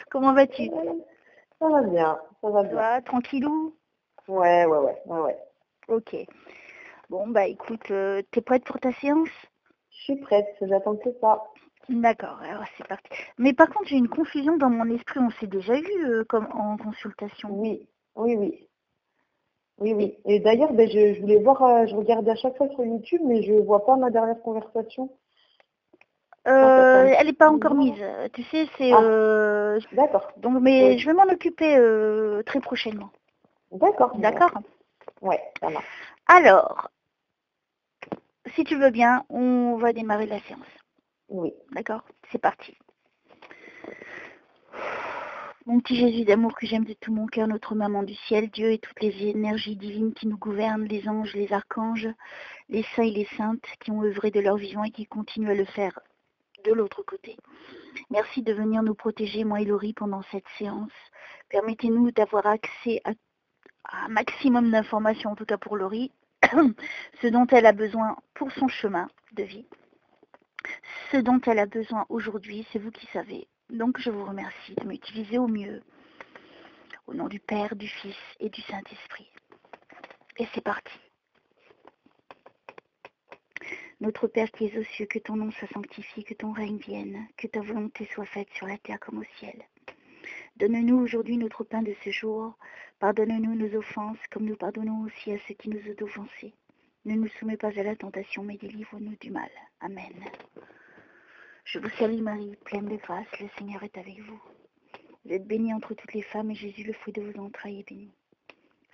Comment vas-tu? Ça va bien, ça va Ça bien. va, tranquillou? Ouais. Ok. Bon, bah écoute, t'es prête pour ta séance? Je suis prête, j'attends que ça. D'accord, alors c'est parti. Mais par contre, j'ai une confusion dans mon esprit. On s'est déjà vu comme en consultation. Oui. Et d'ailleurs, je voulais voir, je regarde à chaque fois sur YouTube, mais je vois pas ma dernière conversation. Elle n'est pas encore mise. Tu sais, c'est... Ah, d'accord. Donc, mais Oui. je vais m'en occuper très prochainement. D'accord. D'accord? Ouais, ça marche. Alors, si tu veux bien, on va démarrer la séance. Oui. D'accord? C'est parti. Mon petit Jésus d'amour que j'aime de tout mon cœur, notre maman du ciel, Dieu et toutes les énergies divines qui nous gouvernent, les anges, les archanges, les saints et les saintes qui ont œuvré de leur vivant et qui continuent à le faire de l'autre côté. Merci de venir nous protéger, moi et Laurie, pendant cette séance. Permettez-nous d'avoir accès à un maximum d'informations, en tout cas pour Laurie, ce dont elle a besoin pour son chemin de vie. Ce dont elle a besoin aujourd'hui, c'est vous qui savez. Donc je vous remercie de m'utiliser au mieux. Au nom du Père, du Fils et du Saint-Esprit. Et c'est parti. Notre Père qui es aux cieux, que ton nom soit sanctifié, que ton règne vienne, que ta volonté soit faite sur la terre comme au ciel. Donne-nous aujourd'hui notre pain de ce jour. Pardonne-nous nos offenses, comme nous pardonnons aussi à ceux qui nous ont offensés. Ne nous soumets pas à la tentation, mais délivre-nous du mal. Amen. Je vous salue Marie, pleine de grâce, le Seigneur est avec vous. Vous êtes bénie entre toutes les femmes, et Jésus, le fruit de vos entrailles, est béni.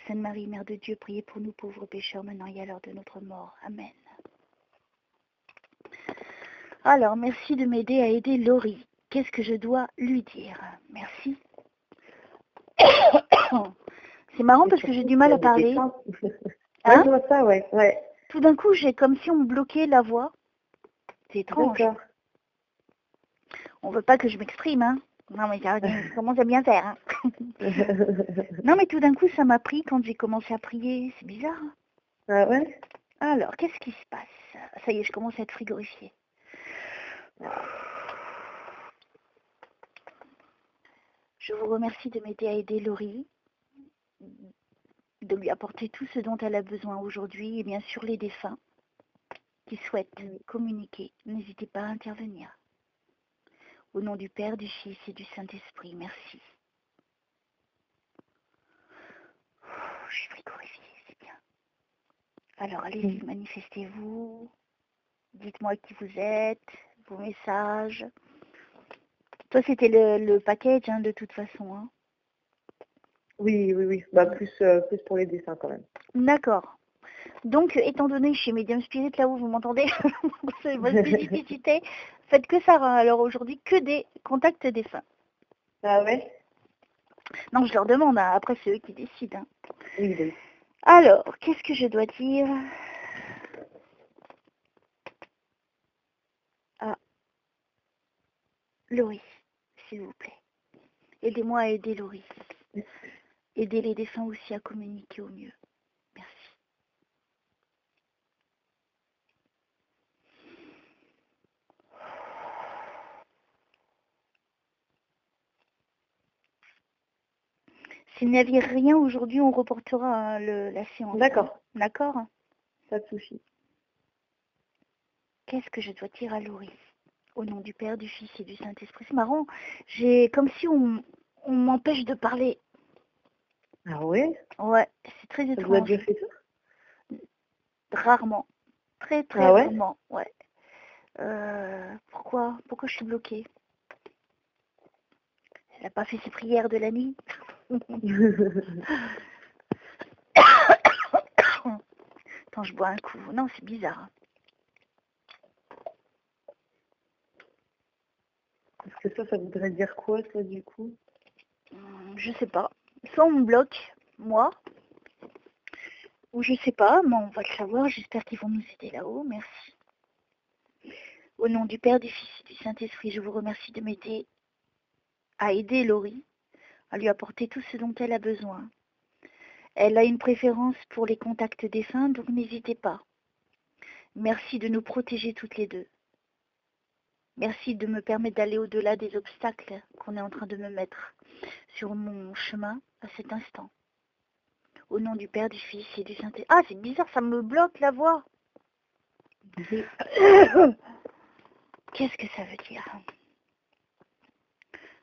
Sainte Marie, Mère de Dieu, priez pour nous pauvres pécheurs, maintenant et à l'heure de notre mort. Amen. Alors, merci de m'aider à aider Laurie. Qu'est-ce que je dois lui dire? Merci. C'est marrant parce que j'ai du mal à parler. Ouais, je vois ça, ouais. Tout d'un coup, j'ai comme si on me bloquait la voix. C'est étrange. D'accord. On veut pas que je m'exprime, hein. Non, mais ça commence à bien faire, hein. Non, mais tout d'un coup, ça m'a pris quand j'ai commencé à prier. C'est bizarre. Ah ouais? Alors, qu'est-ce qui se passe? Ça y est, je commence à être frigorifiée. Je vous remercie de m'aider à aider Laurie, de lui apporter tout ce dont elle a besoin aujourd'hui, et bien sûr les défunts qui souhaitent communiquer. N'hésitez pas à intervenir. Au nom du Père, du Fils et du Saint-Esprit, merci. Je suis frigorifiée, c'est bien. Alors allez-y, manifestez-vous. Dites-moi qui vous êtes, vos messages. Toi, c'était le package, hein, de toute façon. Hein. Oui. Bah, plus pour les dessins quand même. D'accord. Donc, étant donné que je suis médium spirit, là où vous m'entendez, c'est votre spécificité, faites que ça. Hein. Alors aujourd'hui, que des contacts défunts. Ah ouais? Non, je leur demande. Hein. Après, c'est eux qui décident. Hein. Oui. Alors, qu'est-ce que je dois dire? Ah, Laurie, s'il vous plaît. Aidez-moi à aider Laurie. Aidez les défunts aussi à communiquer au mieux. Merci. S'il n'y avait rien aujourd'hui, on reportera la séance. D'accord. Hein. D'accord? Pas de souci. Qu'est-ce que je dois dire à Laurie? Au nom du Père, du Fils et du Saint-Esprit. C'est marrant. J'ai comme si on m'empêche de parler. Ah ouais? Ouais, c'est très Ça vous a étrange. déjà fait ça? Rarement. Très Ah ouais? rarement. Ouais. Pourquoi je suis bloquée? Elle n'a pas fait ses prières de la nuit. Quand je bois un coup. Non, c'est bizarre. Est-ce que ça voudrait dire quoi, ça, du coup? Je sais pas. Soit on me bloque, moi, ou je sais pas, mais on va le savoir. J'espère qu'ils vont nous aider là-haut. Merci. Au nom du Père, du Fils et du Saint-Esprit, je vous remercie de m'aider à aider Laurie, à lui apporter tout ce dont elle a besoin. Elle a une préférence pour les contacts défunts, donc n'hésitez pas. Merci de nous protéger toutes les deux. Merci de me permettre d'aller au-delà des obstacles qu'on est en train de me mettre sur mon chemin à cet instant. Au nom du Père, du Fils et du Saint-Esprit. Ah, c'est bizarre, ça me bloque la voix. Qu'est-ce que ça veut dire?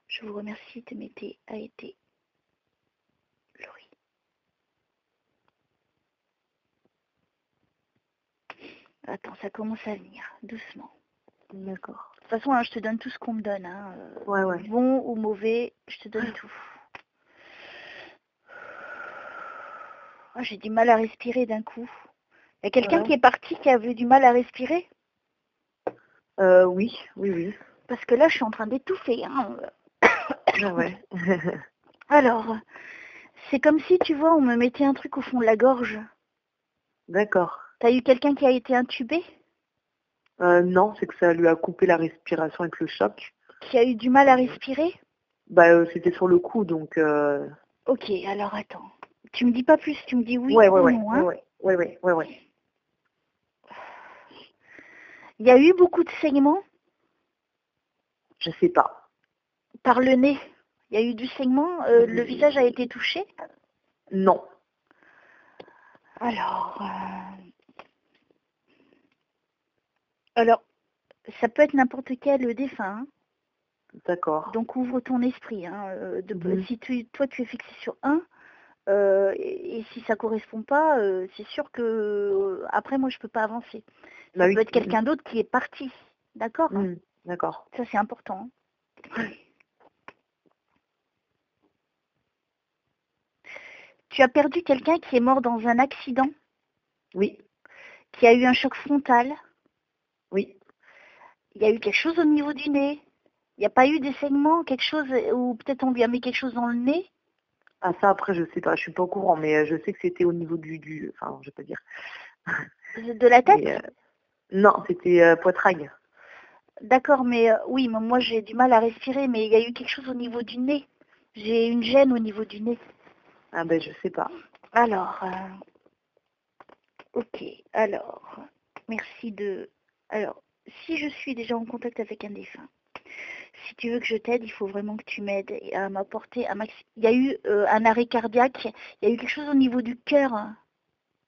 Je vous remercie de m'aider à aider Laurie. Attends, ça commence à venir, doucement. D'accord. De toute façon, hein, je te donne tout ce qu'on me donne. Hein. Ouais. Bon ou mauvais, je te donne tout. Oh, j'ai du mal à respirer d'un coup. Il y a quelqu'un qui est parti qui avait du mal à respirer? Oui. Parce que là, je suis en train d'étouffer. Hein. Ouais. Alors, c'est comme si, tu vois, on me mettait un truc au fond de la gorge. D'accord. T'as eu quelqu'un qui a été intubé? Non, c'est que ça lui a coupé la respiration avec le choc. Qui a eu du mal à respirer? C'était sur le coup, donc... Ok, alors attends. Tu me dis pas plus, tu me dis oui Ouais. ou non. Hein. Ouais. Il y a eu beaucoup de saignements? Je sais pas. Par le nez? Il y a eu du saignement? Le visage a été touché? Non. Alors, ça peut être n'importe quel défunt. Hein. D'accord. Donc ouvre ton esprit. Hein, si toi tu es fixé sur un, et si ça correspond pas, c'est sûr que après moi je peux pas avancer. Ça peut être quelqu'un d'autre qui est parti. D'accord? D'accord. Ça c'est important. Hein. Tu as perdu quelqu'un qui est mort dans un accident? Oui. Qui a eu un choc frontal? Oui. Il y a eu quelque chose au niveau du nez? Il n'y a pas eu des saignements, quelque chose, ou peut-être on lui a mis quelque chose dans le nez? Ah ça après je sais pas, je suis pas au courant, mais je sais que c'était au niveau enfin je vais pas dire. De la tête? Non, c'était poitrail. D'accord, mais oui, mais moi j'ai du mal à respirer, mais il y a eu quelque chose au niveau du nez. J'ai une gêne au niveau du nez. Ah ben je sais pas. Alors, ok, alors, merci de... Alors, si je suis déjà en contact avec un défunt, si tu veux que je t'aide, il faut vraiment que tu m'aides à m'apporter un maximum. Il y a eu un arrêt cardiaque, il y a eu quelque chose au niveau du cœur.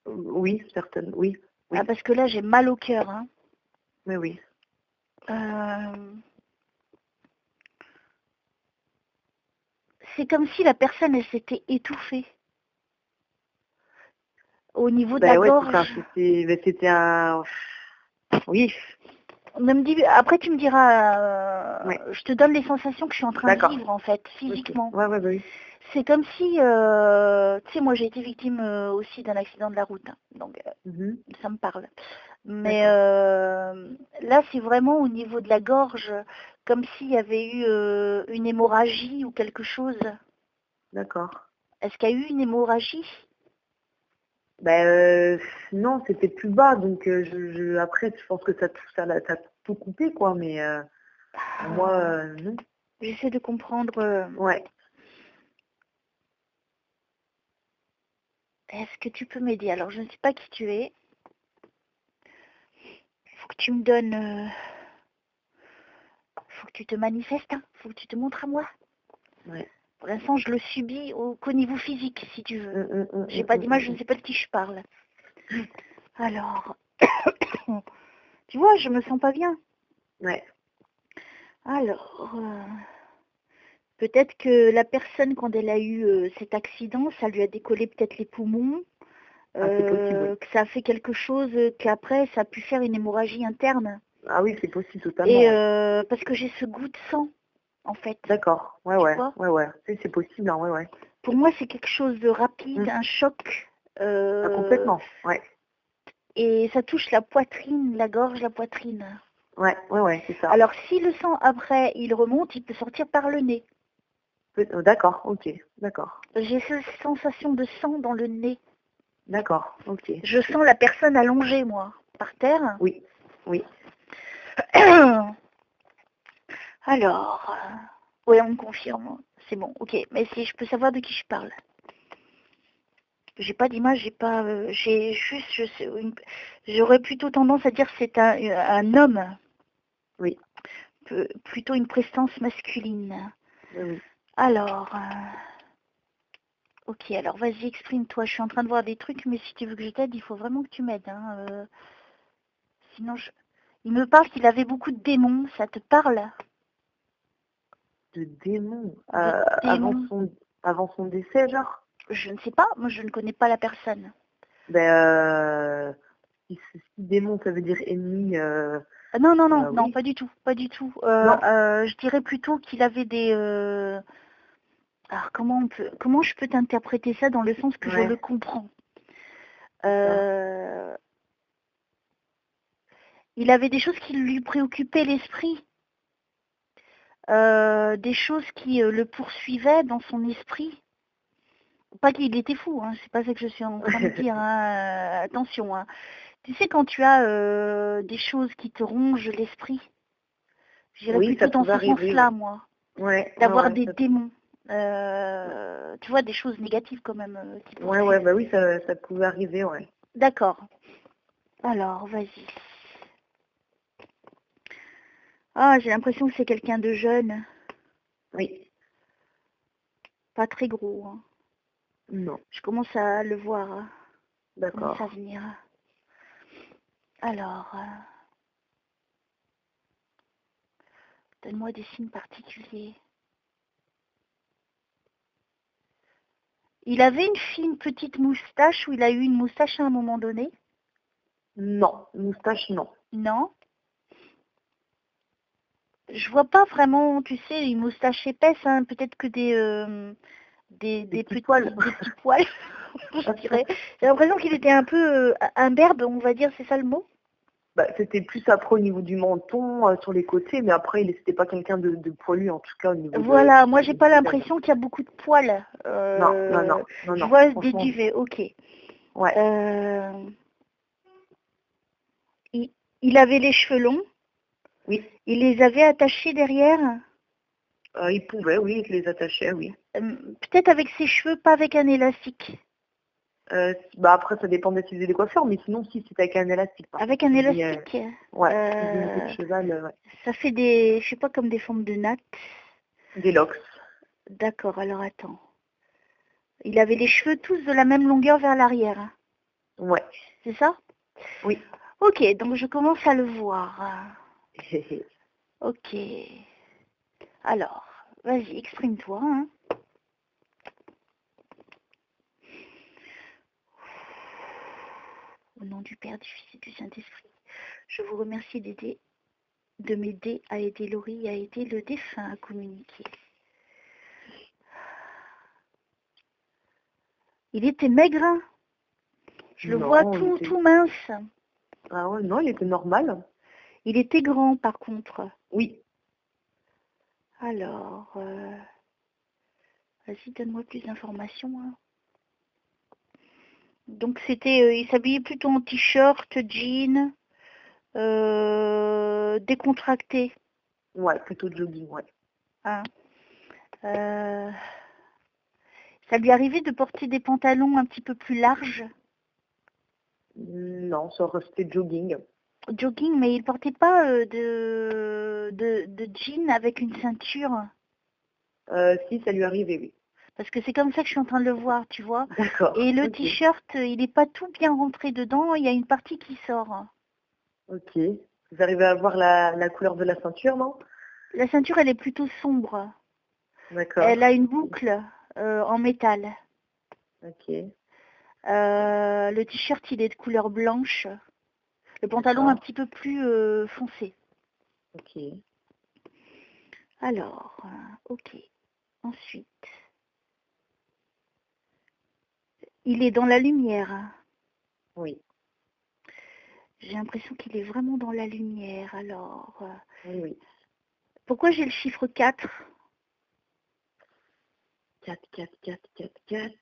Oui, certaines, oui. Ah, parce que là j'ai mal au cœur. Hein. Mais oui. C'est comme si la personne, elle s'était étouffée. Au niveau de la gorge. C'était un... Oui. Après, tu me diras, je te donne les sensations que je suis en train de vivre, en fait, physiquement. Okay. Ouais, oui. C'est comme si, tu sais, moi j'ai été victime aussi d'un accident de la route, hein, donc ça me parle. Mais là, c'est vraiment au niveau de la gorge, comme s'il y avait eu une hémorragie ou quelque chose. D'accord. Est-ce qu'il y a eu une hémorragie? Non, c'était plus bas, donc après, je pense que ça a tout coupé, quoi, mais moi, non. J'essaie de comprendre. Ouais. Est-ce que tu peux m'aider? Alors, je ne sais pas qui tu es. Il faut que tu me donnes... faut que tu te manifestes, hein. Faut que tu te montres à moi. Ouais. Pour l'instant, je le subis qu'au niveau physique, si tu veux. J'ai pas d'image, je ne sais pas de qui je parle. Alors, tu vois, je me sens pas bien. Ouais. Alors, peut-être que la personne, quand elle a eu cet accident, ça lui a décollé peut-être les poumons, c'est possible. que ça a fait quelque chose, qu'après, ça a pu faire une hémorragie interne. Ah oui, c'est possible, totalement. Et parce que j'ai ce goût de sang, en fait. D'accord, ouais. C'est possible, hein, ouais. Pour moi, c'est quelque chose de rapide, un choc. Complètement, ouais. Et ça touche la poitrine, la gorge, la poitrine. Ouais, c'est ça. Alors, si le sang, après, il remonte, il peut sortir par le nez. D'accord, ok, d'accord. J'ai cette sensation de sang dans le nez. D'accord, ok. Je sens la personne allongée, moi, par terre. Oui. Alors, oui, on me confirme. C'est bon, ok. Mais si je peux savoir de qui je parle. J'ai pas d'image, j'ai juste, j'aurais plutôt tendance à dire que c'est un homme. Oui. plutôt une prestance masculine. Oui. Alors, ok, alors vas-y, exprime-toi. Je suis en train de voir des trucs, mais si tu veux que je t'aide, il faut vraiment que tu m'aides. Hein. Sinon, il me parle qu'il avait beaucoup de démons. Ça te parle? De démons. De démons? Avant son décès, genre? Je ne sais pas, moi je ne connais pas la personne. Si démon, ça veut dire ennemi. Non, Oui. pas du tout, pas du tout. Non. Je dirais plutôt qu'il avait des... Alors comment je peux t'interpréter ça dans le sens que je le comprends? Il avait des choses qui lui préoccupaient l'esprit. Des choses qui le poursuivaient dans son esprit. Pas qu'il était fou, hein, c'est pas ça que je suis en train de dire, hein, attention. Hein. Tu sais, quand tu as des choses qui te rongent l'esprit, j'irais plutôt dans ce sens-là, moi. D'avoir des démons. Tu vois, des choses négatives quand même. Oui, ça pouvait arriver, ouais. D'accord. Alors, vas-y. Ah, j'ai l'impression que c'est quelqu'un de jeune. Oui. Pas très gros. Hein. Non. Je commence à le voir. Hein. D'accord. Commence à venir. Alors, donne-moi des signes particuliers. Il avait une petite moustache, ou il a eu une moustache à un moment donné? Non, moustache, non. Non. Je vois pas vraiment, tu sais, une moustache épaisse, hein, peut-être que des petits poils. Des petits poils, je dirais. J'ai l'impression qu'il était un peu imberbe, on va dire, c'est ça le mot? C'était plus après au niveau du menton, sur les côtés, mais après, il n'était pas quelqu'un de poilu, en tout cas, au niveau Voilà, moi, j'ai pas l'impression qu'il y a beaucoup de poils. Non. Je vois des duvets, ok. Ouais. Il avait les cheveux longs? Oui. Il les avait attachés derrière? Il pouvait, oui, il les attachait, oui. Peut-être avec ses cheveux, pas avec un élastique. Après, ça dépendait s'il faisait des coiffeurs, mais sinon, si c'était avec un élastique. Avec un élastique? Ouais, de cheval, ouais. Ça fait des, je sais pas, comme des formes de nattes. Des locks. D'accord, alors attends. Il avait les cheveux tous de la même longueur vers l'arrière. Ouais. C'est ça? Oui. Ok, donc je commence à le voir. Ok. Alors, vas-y, exprime-toi. Hein. Au nom du Père, du Fils et du Saint-Esprit, je vous remercie de m'aider à aider Laurie, à aider le défunt à communiquer. Il était maigre, hein. Je le vois tout mince. Ah ouais, non, il était normal. Il était grand, par contre. Oui. Alors, vas-y, donne-moi plus d'informations. Hein. Donc c'était, il s'habillait plutôt en t-shirt, jean, décontracté. Ouais, plutôt jogging, ouais. Hein. Ça lui arrivait de porter des pantalons un petit peu plus larges? Non, ça restait jogging. Jogging, mais il portait pas de jean avec une ceinture? Si, ça lui arrivait, oui. Parce que c'est comme ça que je suis en train de le voir, tu vois. D'accord. Et le t-shirt, il n'est pas tout bien rentré dedans, il y a une partie qui sort. Ok. Vous arrivez à voir la couleur de la ceinture, non? La ceinture, elle est plutôt sombre. D'accord. Elle a une boucle en métal. Ok. Le t-shirt, il est de couleur blanche. Le pantalon, un petit peu plus foncé. Ok. Alors, ok. Ensuite, il est dans la lumière. Oui. J'ai l'impression qu'il est vraiment dans la lumière. Alors, Oui. pourquoi j'ai le chiffre 4? 4, 4, 4, 4, 4.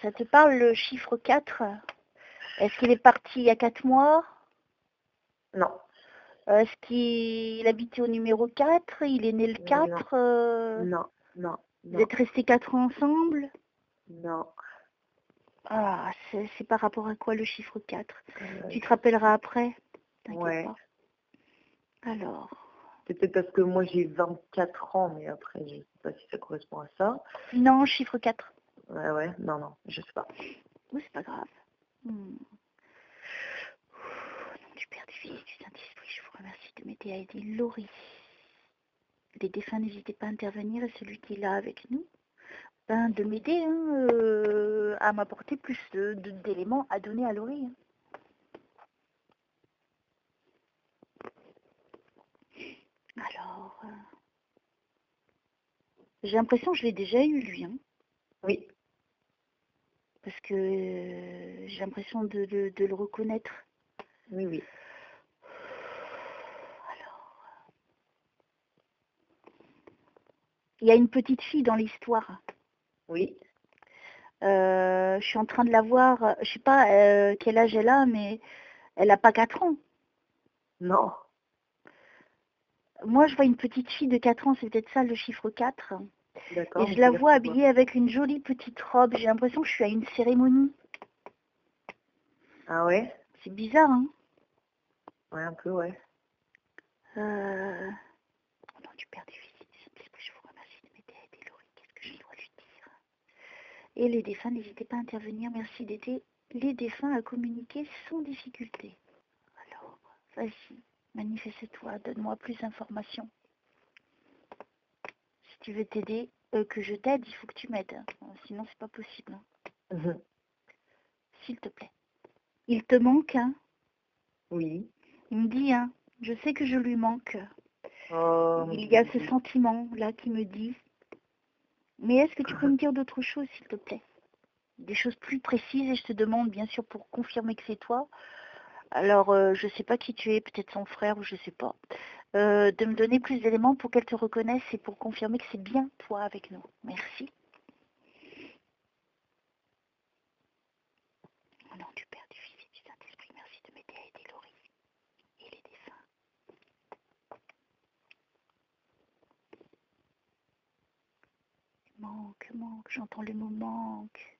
Ça te parle le chiffre 4? Est-ce qu'il est parti il y a 4 mois? Non. Est-ce qu'il habitait au numéro 4? Il est né le 4? Non. Vous êtes restés 4 ans ensemble? Non. Ah, c'est par rapport à quoi le chiffre 4? Tu te rappelleras après? T'inquiète pas. Alors, C'est peut-être parce que moi j'ai 24 ans, mais après je sais pas si ça correspond à ça. non, chiffre 4. Ouais, non, je sais pas. Oui, c'est pas grave. Au nom du Père, du Fils et du Saint-Esprit, je vous remercie de m'aider à aider Laurie. Les défunts, n'hésitez pas à intervenir, et celui qui est là avec nous, de m'aider à m'apporter plus d'éléments à donner à Laurie. Alors, j'ai l'impression que je l'ai déjà eu, lui. Oui. Parce que j'ai l'impression de le reconnaître. Oui. Alors, il y a une petite fille dans l'histoire. Oui. Je suis en train de la voir, je sais pas quel âge elle a, mais elle n'a pas 4 ans. Non. Moi, je vois une petite fille de 4 ans, c'est peut-être ça le chiffre 4. D'accord. Et je la vois habillée avec une jolie petite robe. J'ai l'impression que je suis à une cérémonie. Ah ouais? C'est bizarre, hein? Ouais, un peu, ouais. Au nom du Père, du Fils et du Saint-Esprit, je vous remercie de m'aider à aider Laurie. Qu'est-ce que je dois lui dire? Et les défunts, n'hésitez pas à intervenir. Merci d'aider les défunts à communiquer sans difficulté. Alors, vas-y, manifeste-toi, donne-moi plus d'informations. Si tu veux t'aider, que je t'aide, il faut que tu m'aides. Sinon, c'est pas possible. S'il te plaît. Il te manque, hein? Oui. Il me dit, hein, je sais que je lui manque. Oh, Il y a ce sentiment-là qui me dit. Mais est-ce que tu peux me dire d'autres choses, s'il te plaît? Des choses plus précises, et je te demande, bien sûr, pour confirmer que c'est toi. Alors, je sais pas qui tu es, peut-être son frère, ou je sais pas. De me donner plus d'éléments pour qu'elle te reconnaisse et pour confirmer que c'est bien toi avec nous. Merci. Au nom du Père, du Fils et du Saint-Esprit, merci de m'aider à aider Laurie et les défunts. Manque, j'entends le mot manque.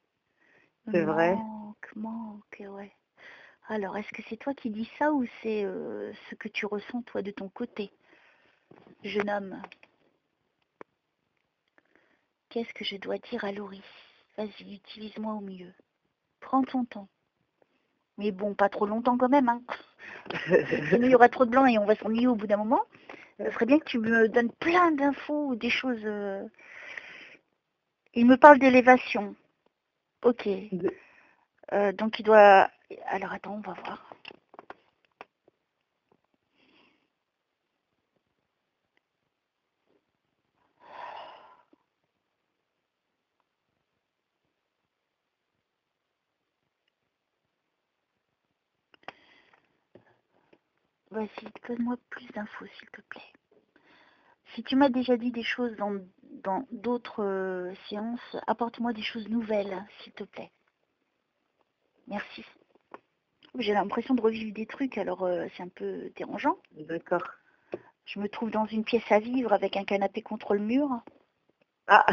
c'est vrai. Manque, ouais. Alors, est-ce que c'est toi qui dis ça ou c'est ce que tu ressens toi de ton côté, jeune homme? Qu'est-ce que je dois dire à Laurie? Vas-y, utilise-moi au mieux. Prends ton temps. Mais bon, pas trop longtemps quand même, hein. Sinon, il y aura trop de blanc et on va s'ennuyer au bout d'un moment. Ce serait bien que tu me donnes plein d'infos ou des choses... Il me parle d'élévation. Ok. Donc, il doit... Alors, attends, on va voir. Vas-y, donne-moi plus d'infos, s'il te plaît. Si tu m'as déjà dit des choses dans d'autres séances, apporte-moi des choses nouvelles, s'il te plaît. Merci. J'ai l'impression de revivre des trucs, alors c'est un peu dérangeant. D'accord. Je me trouve dans une pièce à vivre avec un canapé contre le mur. Ah.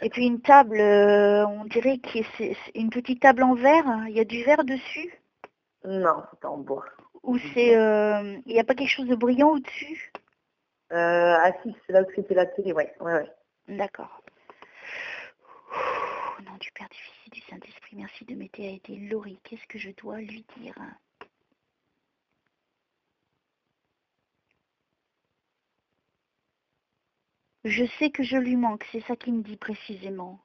Et puis une table, on dirait que c'est une petite table en verre. Il y a du verre dessus. Non, c'est en bois. Ou c'est... il n'y a pas quelque chose de brillant au-dessus? Ah si, c'est là où c'était la télé, ouais. D'accord. Au nom du Père, du Fils et du Saint-Esprit, merci de m'aider à aider Laurie. Qu'est-ce que je dois lui dire? Je sais que je lui manque, c'est ça qu'il me dit précisément.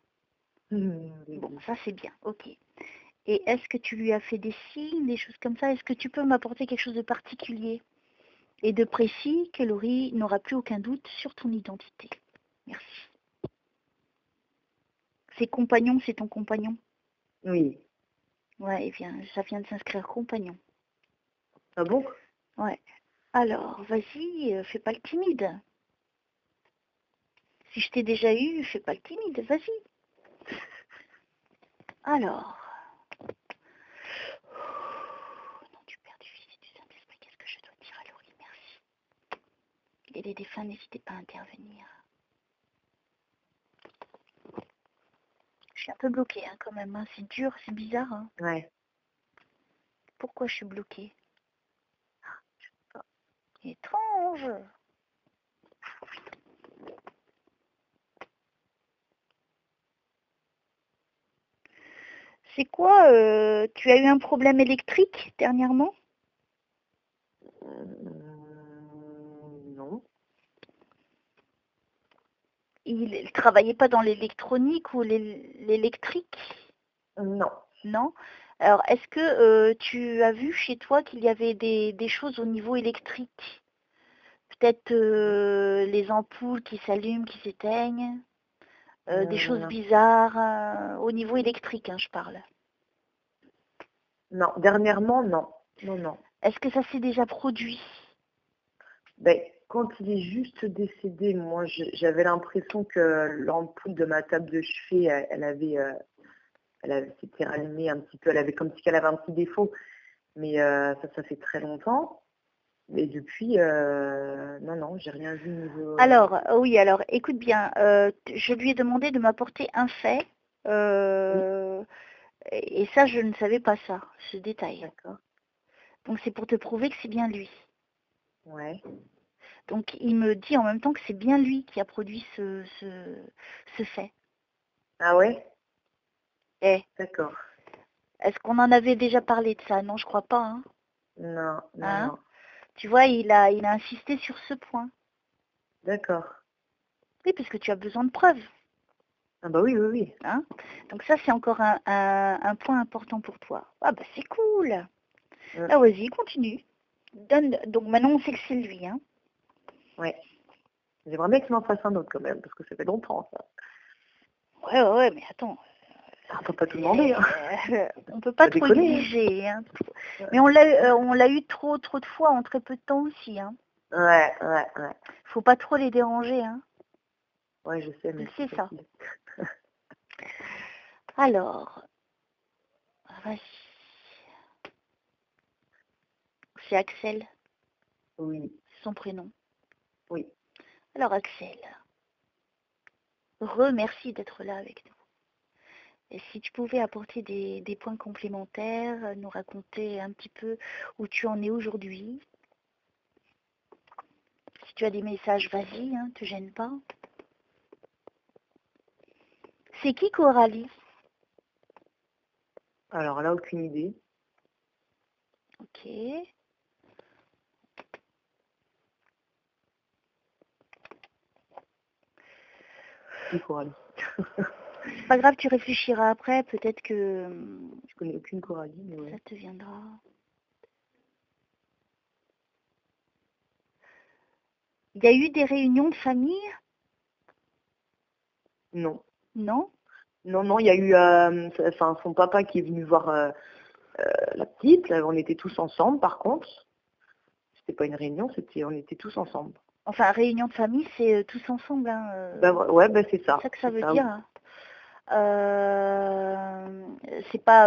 Bon, ça c'est bien, ok. Et est-ce que tu lui as fait des signes, des choses comme ça? Est-ce que tu peux m'apporter quelque chose de particulier et de précis que Laurie n'aura plus aucun doute sur ton identité? Merci. Ses compagnons, c'est ton compagnon? Oui. Ouais, ça vient de s'inscrire compagnon. Ah bon? Ouais. Alors, vas-y, fais pas le timide. Si je t'ai déjà eu, fais pas le timide, vas-y. Alors, au nom du Père, du Fils et du Saint-Esprit, qu'est-ce que je dois dire à Laurie? Merci. Et les défunts, n'hésitez pas à intervenir. Je suis un peu bloquée hein, quand même, hein. C'est dur, c'est bizarre. Hein. Ouais. Pourquoi je suis bloquée? Ah, je sais pas. Étrange. ange. C'est quoi tu as eu un problème électrique dernièrement? Non. Il travaillait pas dans l'électronique ou l'électrique? Non. Non? Alors, est-ce que tu as vu chez toi qu'il y avait des choses au niveau électrique? Peut-être les ampoules qui s'allument, qui s'éteignent, des choses Non. bizarres au niveau électrique, hein, je parle. Non. Dernièrement, non. Non, non. Est-ce que ça s'est déjà produit? Ben, quand il est juste décédé, moi, j'avais l'impression que l'ampoule de ma table de chevet, elle s'était rallumée un petit peu. Elle avait comme si elle avait un petit défaut. Mais ça fait très longtemps. Et depuis, non, non, j'ai rien vu niveau... Alors, oui, alors, écoute bien, je lui ai demandé de m'apporter un fait, Oui, et ça, je ne savais pas ça, ce détail. d'accord. Donc, c'est pour te prouver que c'est bien lui. Ouais. Donc, il me dit en même temps que c'est bien lui qui a produit ce fait. Ah ouais? Eh, D'accord. est-ce qu'on en avait déjà parlé de ça? Non, je crois pas, hein. Non, non, Hein? non. Tu vois, il a insisté sur ce point. D'accord. Oui, parce que tu as besoin de preuves, Ah bah oui, oui, oui. hein. Donc ça, c'est encore un point important pour toi. Ah bah c'est cool. Ah, vas-y, continue. Donc maintenant, on sait que c'est lui, hein. Ouais. J'aimerais bien qu'il m'en fasse un autre quand même, parce que ça fait longtemps, ça. Ouais, mais attends. Ah, on peut pas tout demander, hein. On peut pas Pas trop déconner, hein. exiger, hein. Ouais, Mais on l'a eu trop de fois en très peu de temps aussi, hein. ouais, ouais. Ouais, Faut pas trop les déranger, hein. ouais, je sais, Tu mais le c'est sais ça. facile. Alors, vas-y. C'est Axel, Oui, c'est son prénom. oui. Alors Axel, remercie d'être là avec nous. Et si tu pouvais apporter des points complémentaires, nous raconter un petit peu où tu en es aujourd'hui. Si tu as des messages, vas-y, hein, te gêne pas. C'est qui Coralie? Alors là, aucune idée. Ok. Qui, Coralie? C'est pas grave, tu réfléchiras après, peut-être que Je connais aucune Coralie, mais ça ouais. te viendra. Il y a eu des réunions de famille? Non. Non? Non, non, il y a eu son papa qui est venu voir la petite. Là, on était tous ensemble, par contre. C'était pas une réunion, on était tous ensemble. Enfin, réunion de famille, c'est tous ensemble, hein. Ouais, c'est ça. C'est ça que ça veut Oui. dire, hein. C'est pas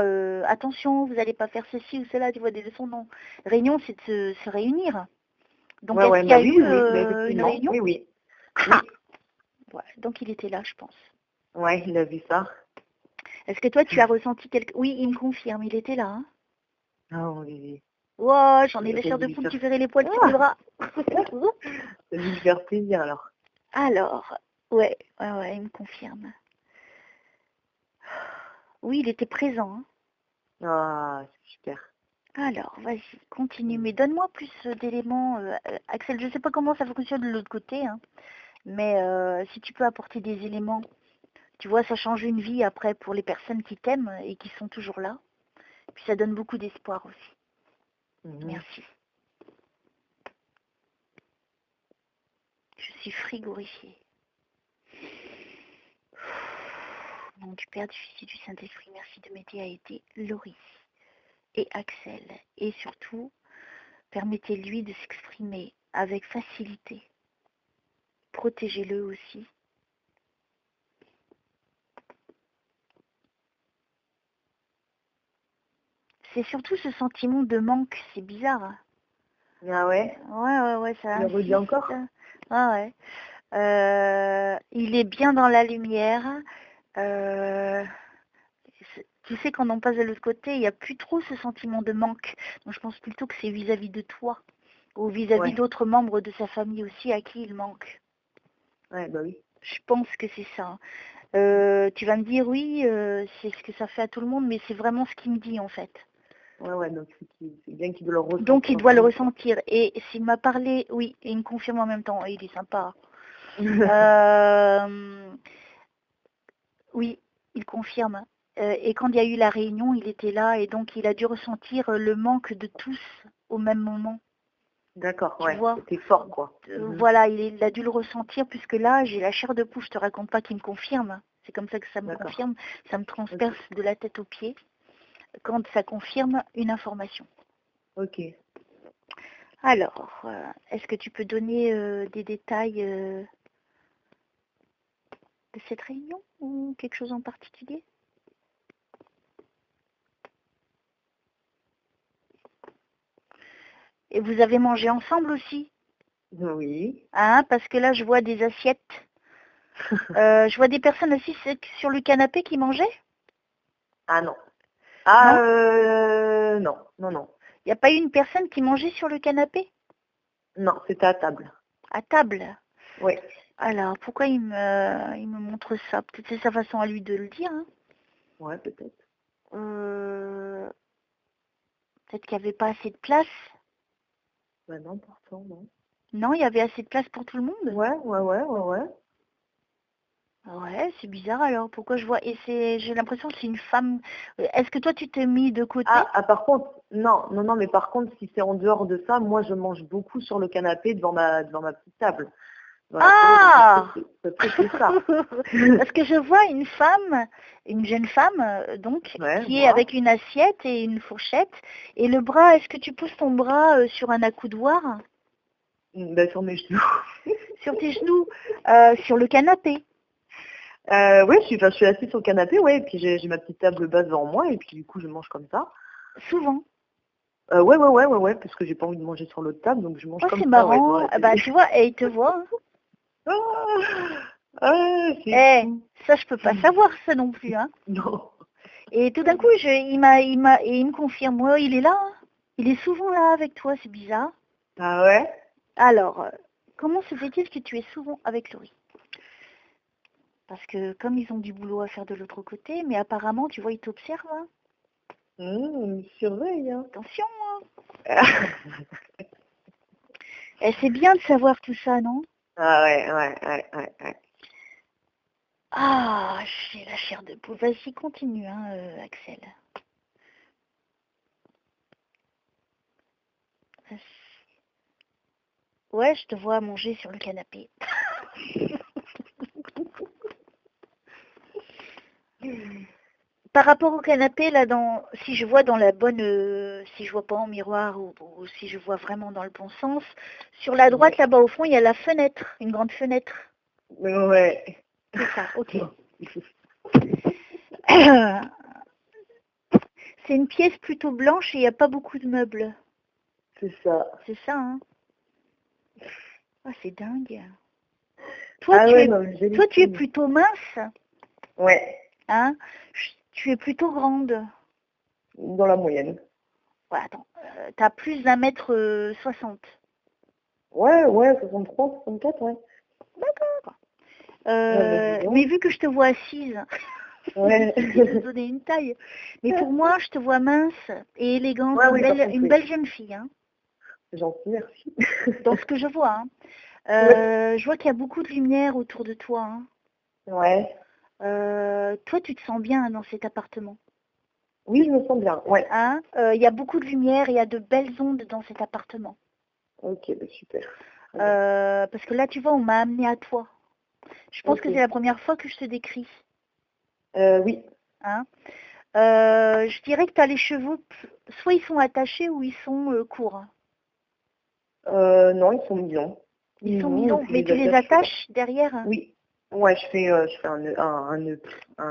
attention, vous n'allez pas faire ceci ou cela, tu vois, des leçons, non. Réunion, c'est de se réunir. Donc, est-ce Ouais, qu'il y a oui, eu oui, bah, une effectivement. réunion? Oui, oui. Ah, Oui. ouais, donc il était là, je pense. Ouais, il a vu ça. Est-ce que toi, tu as ressenti quelque... Oui, il me confirme, il était là, hein. Ah, oui. Wow, j'en ai Ça la a chair dû de lui poule qui faire... ferait les poils sur les Ah, bras. ça a dû lui faire plaisir, alors. Alors, ouais, il me confirme. Oui, il était présent, hein. Ah, c'est super. Alors, vas-y, continue. Mais donne-moi plus d'éléments, Axel. Je ne sais pas comment ça fonctionne de l'autre côté, hein, mais si tu peux apporter des éléments, tu vois, ça change une vie après pour les personnes qui t'aiment et qui sont toujours là. Puis ça donne beaucoup d'espoir aussi. Merci. Je suis frigorifiée. Au nom du Père, du Fils et du Saint-Esprit, merci de m'aider à aider Laurie et Axel. Et surtout, permettez-lui de s'exprimer avec facilité. Protégez-le aussi. C'est surtout ce sentiment de manque, c'est bizarre, hein. Ah ouais? Ouais, ça Il le redit insiste. encore? Ah ouais. Il est bien dans la lumière. Euh, Tu sais, quand on passe de l'autre côté, il n'y a plus trop ce sentiment de manque. Donc je pense plutôt que c'est vis-à-vis de toi ou vis-à-vis Ouais. d'autres membres de sa famille aussi à qui il manque. Ouais, bah oui. Je pense que c'est ça. Tu vas me dire oui, c'est ce que ça fait à tout le monde, mais c'est vraiment ce qu'il me dit en fait. Ouais, donc c'est bien qu'il doit le ressentir. Donc il doit le vraiment. ressentir. Et s'il m'a parlé, oui, et il me confirme en même temps, et il est sympa. Oui, il confirme. Et quand il y a eu la réunion, il était là et donc il a dû ressentir le manque de tous au même moment. D'accord, Tu ouais. vois, C'était fort, quoi. voilà, il a dû le ressentir puisque là, j'ai la chair de poule, je te raconte pas qu'il me confirme. C'est comme ça que ça me D'accord. confirme, ça me transperce de la tête aux pieds quand ça confirme une information. Ok. Alors, est-ce que tu peux donner des détails de cette réunion ou quelque chose en particulier? Et vous avez mangé ensemble aussi? Oui. Hein, parce que là, je vois des assiettes. Je vois des personnes assises sur le canapé qui mangeaient? Ah non. Non. Non. Il n'y a pas eu une personne qui mangeait sur le canapé? Non, c'était à table. À table? Oui. Alors, pourquoi il me montre ça? Peut-être c'est sa façon à lui de le dire. Hein. Ouais, peut-être. Peut-être qu'il n'y avait pas assez de place. Bah non, pourtant, non. Non, il y avait assez de place pour tout le monde? Ouais. Ouais, c'est bizarre alors. Pourquoi je vois... Et j'ai l'impression que c'est une femme... Est-ce que toi, tu t'es mis de côté? Par contre, non, mais par contre, si c'est en dehors de ça, moi, je mange beaucoup sur le canapé devant ma petite table. Voilà, Ah ça peut ça. Parce que je vois une femme, une jeune femme, donc, Ouais, qui est moi. avec une assiette et une fourchette. Et le bras, est-ce que tu poses ton bras sur un accoudoir? Ben, sur mes genoux. Sur tes genoux, sur le canapé. Oui, je suis assise sur le canapé, ouais, et puis j'ai ma petite table basse devant moi, et puis du coup, je mange comme ça. Souvent. Ouais, parce que j'ai pas envie de manger sur l'autre table, donc je mange Oh, comme c'est ça, ouais. marrant. Bah, tu vois, et il te voit. C'est Eh, fou. ça, je peux pas savoir ça non plus, hein. Non. Et tout d'un coup, et il me confirme, ouais, il est là. Hein. Il est souvent là avec toi, c'est bizarre. Ah ouais? Alors, comment se fait-il que tu es souvent avec Laurie? Parce que comme ils ont du boulot à faire de l'autre côté, mais apparemment, tu vois, ils t'observent. Hein. Il me surveille, hein. Attention, hein. Et c'est bien de savoir tout ça, non? Ah ouais. Ah, j'ai la chair de poule. Vas-y, continue, hein, Axel. Ouais, je te vois manger sur le canapé. Par rapport au canapé, là, si je vois dans la bonne, si je vois pas en miroir ou si je vois vraiment dans le bon sens, sur la droite, là-bas au fond, il y a la fenêtre, une grande fenêtre. Ouais. C'est ça, ok. C'est une pièce plutôt blanche et il n'y a pas beaucoup de meubles. C'est ça. C'est ça, hein. Oh, c'est dingue. Toi, tu es plutôt mince. Ouais. Hein. Tu es plutôt grande. Dans la moyenne. Ouais, attends. T'as plus d'1m60. Ouais, 63, 64, ouais. D'accord. Bah, mais vu que je te vois assise, ouais. je vais te donner une taille. Mais pour moi, je te vois mince et élégante, Ouais, une belle jeune fille. Hein, c'est gentil, merci. dans ce que je vois. Hein. Je vois qu'il y a beaucoup de lumière autour de toi. Hein. Ouais. Toi, tu te sens bien dans cet appartement? Oui, je me sens bien, ouais. Hein, il y a beaucoup de lumière, il y a de belles ondes dans cet appartement. Ok, bah super. Parce que là, tu vois, on m'a amené à toi. Je pense que c'est la première fois que je te décris. Oui. Hein, je dirais que tu as les cheveux, soit ils sont attachés ou ils sont courts. Non, ils sont mignons. Ils sont mignons, mais tu les attaches derrière? Oui. Ouais, je fais un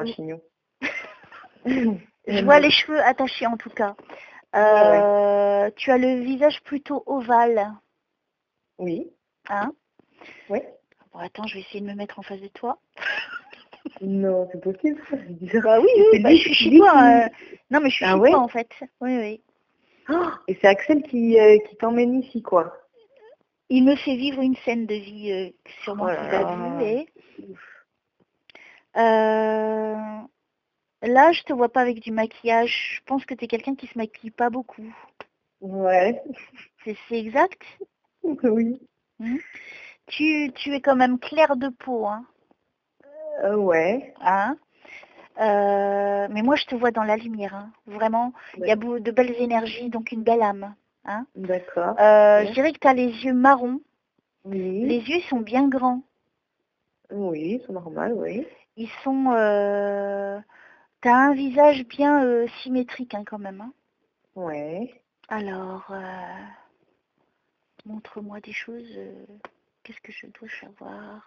chignon. Je vois les cheveux attachés en tout cas. Tu as le visage plutôt ovale. Oui. Hein? Oui. Bon, attends, je vais essayer de me mettre en face de toi. Non, c'est possible. Bah oui, je suis chez toi. Non, mais je suis chez toi en fait. Oui. Oh, et c'est Axel qui t'emmène ici, quoi. Il me fait vivre une scène de vie sûrement Oh qu'il là a vue. là. Et là, je te vois pas avec du maquillage. Je pense que tu es quelqu'un qui se maquille pas beaucoup. Ouais. C'est exact? Oui. Tu es quand même clair de peau, hein? Ouais. Hein? Mais moi, je te vois dans la lumière, hein. Vraiment. Il y a de belles énergies, donc une belle âme. Hein? D'accord. Je dirais que tu as les yeux marrons. Oui. Les yeux sont bien grands. Oui, c'est normal, oui. Ils sont... tu as un visage bien symétrique, hein, quand même. Hein. Ouais. Alors, montre-moi des choses. Qu'est-ce que je dois savoir?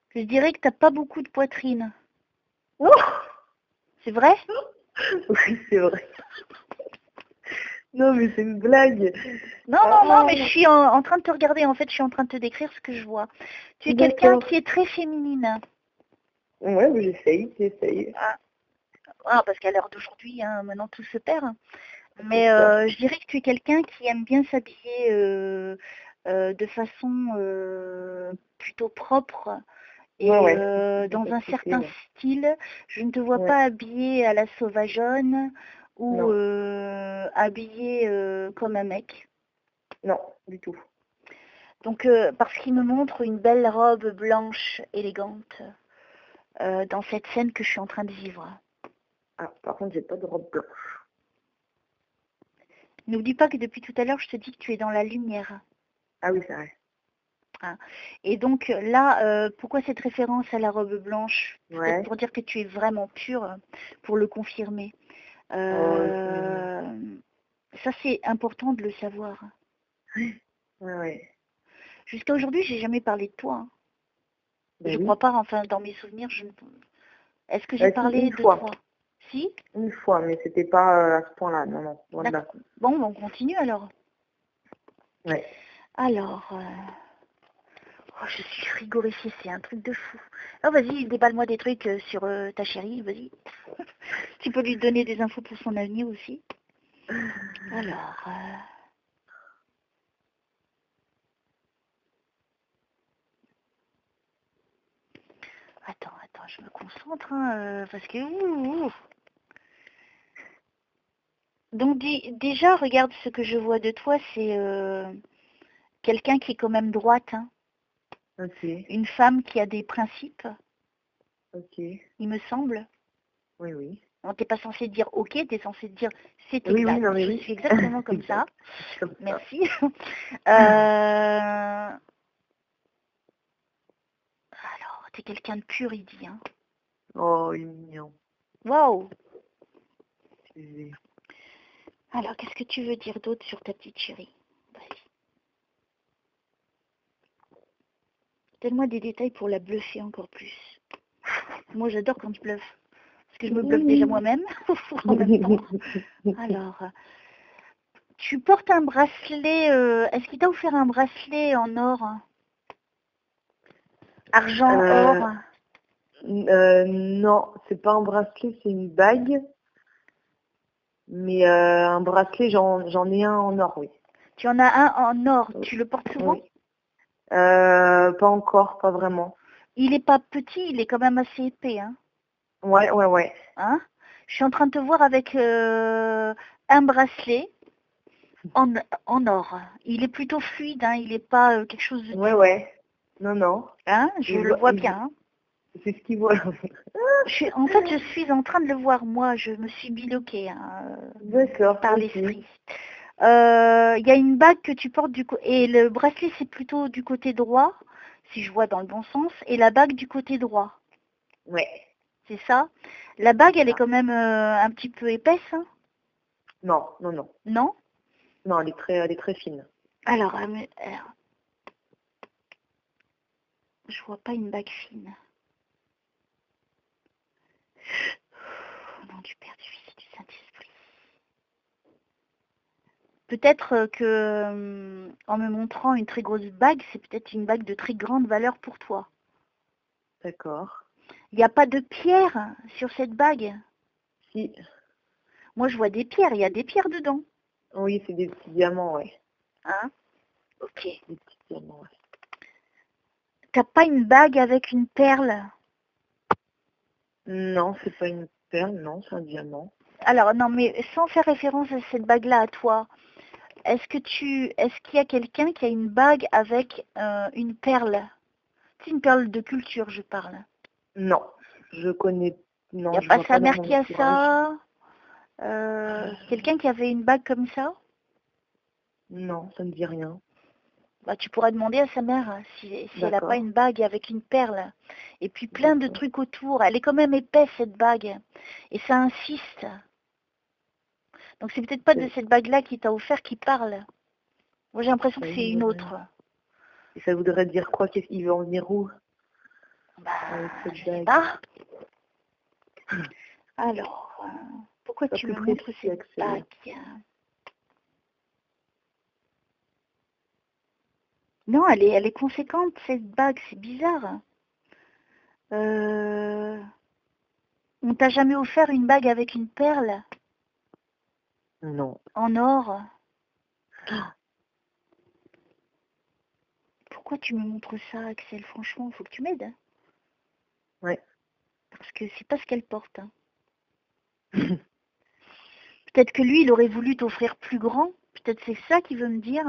Je dirais que tu n'as pas beaucoup de poitrine. Oh C'est vrai? oui, c'est vrai. Non, mais c'est une blague. Non, mais je suis en train de te regarder. En fait, je suis en train de te décrire ce que je vois. Tu es quelqu'un qui est très féminine. Ouais, mais j'essaye. Ah, parce qu'à l'heure d'aujourd'hui, hein, maintenant tout se perd. Mais je dirais que tu es quelqu'un qui aime bien s'habiller de façon plutôt propre et dans un certain style. Je ne te vois pas habillée à la sauvageonne ou habillée comme un mec. Non, du tout. Donc, parce qu'il me montre une belle robe blanche élégante dans cette scène que je suis en train de vivre. Ah, par contre, j'ai pas de robe blanche. N'oublie pas que depuis tout à l'heure, je te dis que tu es dans la lumière. Ah oui, c'est vrai. Ah. Et donc là, pourquoi cette référence à la robe blanche? Peut-être pour dire que tu es vraiment pure, pour le confirmer. Ça, c'est important de le savoir. Ouais. Jusqu'à aujourd'hui, j'ai jamais parlé de toi. Hein. Ben je oui. crois pas, enfin, dans mes souvenirs, Est-ce que j'ai parlé de toi? Si? Une fois, mais c'était pas à ce point-là, non. D'accord. Bon, on continue alors. Ouais. Alors, oh, je suis frigorifiée, c'est un truc de fou. Alors vas-y, déballe-moi des trucs sur ta chérie, vas-y. Tu peux lui donner des infos pour son avenir aussi. Alors, attends, je me concentre, hein, parce que... Donc déjà, regarde ce que je vois de toi, c'est quelqu'un qui est quand même droite. Hein. Ok. Une femme qui a des principes. Ok. Il me semble. Oui. On t'es pas censé dire ok, t'es censé dire c'est exact. Oui, non, mais je suis exactement comme ça. Merci. Alors, t'es quelqu'un de pur, il dit. Hein. Oh, il est mignon. Waouh. Alors, qu'est-ce que tu veux dire d'autre sur ta petite chérie? Vas-y. Donne-moi des détails pour la bluffer encore plus. Moi, j'adore quand tu bluffes. Parce que je me bluffe déjà moi-même. En même temps. Alors, tu portes un bracelet. Est-ce qu'il t'a offert un bracelet en or? Argent, or? Non, c'est pas un bracelet, c'est une bague. Mais un bracelet, j'en ai un en or, oui. Tu en as un en or. Tu le portes souvent? Oui. Pas encore, pas vraiment. Il est pas petit, il est quand même assez épais. Hein. Ouais. Hein? Je suis en train de te voir avec un bracelet en or. Il est plutôt fluide, hein, il n'est pas quelque chose de dur. Ouais. Non. Hein? Je le vois bien. Hein. C'est ce qu'il voit. En fait, je suis en train de le voir, moi. Je me suis biloquée hein, par l'esprit. Il y a une bague que tu portes du côté... Et le bracelet, c'est plutôt du côté droit, si je vois dans le bon sens, et la bague du côté droit. Ouais. C'est ça? La bague, elle est quand même un petit peu épaisse. Hein? Non. Non? Non, elle est très fine. Alors, je vois pas une bague fine. Au nom du Père, du Fils et du Saint-Esprit. Peut-être que, en me montrant une très grosse bague, c'est peut-être une bague de très grande valeur pour toi. D'accord. Il n'y a pas de pierre sur cette bague? Si. Moi, je vois des pierres. Il y a des pierres dedans. Oui, c'est des petits diamants, ouais. Hein? Ok. Des petits diamants, ouais. T'as pas une bague avec une perle? Non, c'est pas une perle, non, c'est un diamant. Alors, non, mais sans faire référence à cette bague-là, à toi, est-ce qu'il y a quelqu'un qui a une bague avec une perle? C'est une perle de culture, je parle. Non, je connais, Il non, n'y a je pas vois sa pas dans mère mon qui a entourage. ça? Quelqu'un qui avait une bague comme ça? Non, ça ne dit rien. Bah, tu pourras demander à sa mère hein, si elle n'a pas D'accord, une bague avec une perle. Et puis plein de d'accord. trucs autour. Elle est quand même épaisse, cette bague. Et ça insiste. Donc c'est peut-être pas de cette bague-là qui t'a offert qui parle. Moi j'ai l'impression que Ça c'est une autre. Et ça voudrait dire quoi? Qu'est-ce qu'il veut en venir où Bah, avec cette je sais bague? pas. Alors, pourquoi Pas tu plus me montres précis, cette Axel. bague? Non, elle est conséquente, cette bague, c'est bizarre. On t'a jamais offert une bague avec une perle Non. en or? Pourquoi tu me montres ça, Axel? Franchement, il faut que tu m'aides. Hein. Ouais. Parce que c'est pas ce qu'elle porte. Hein. Peut-être que lui, il aurait voulu t'offrir plus grand. Peut-être c'est ça qu'il veut me dire.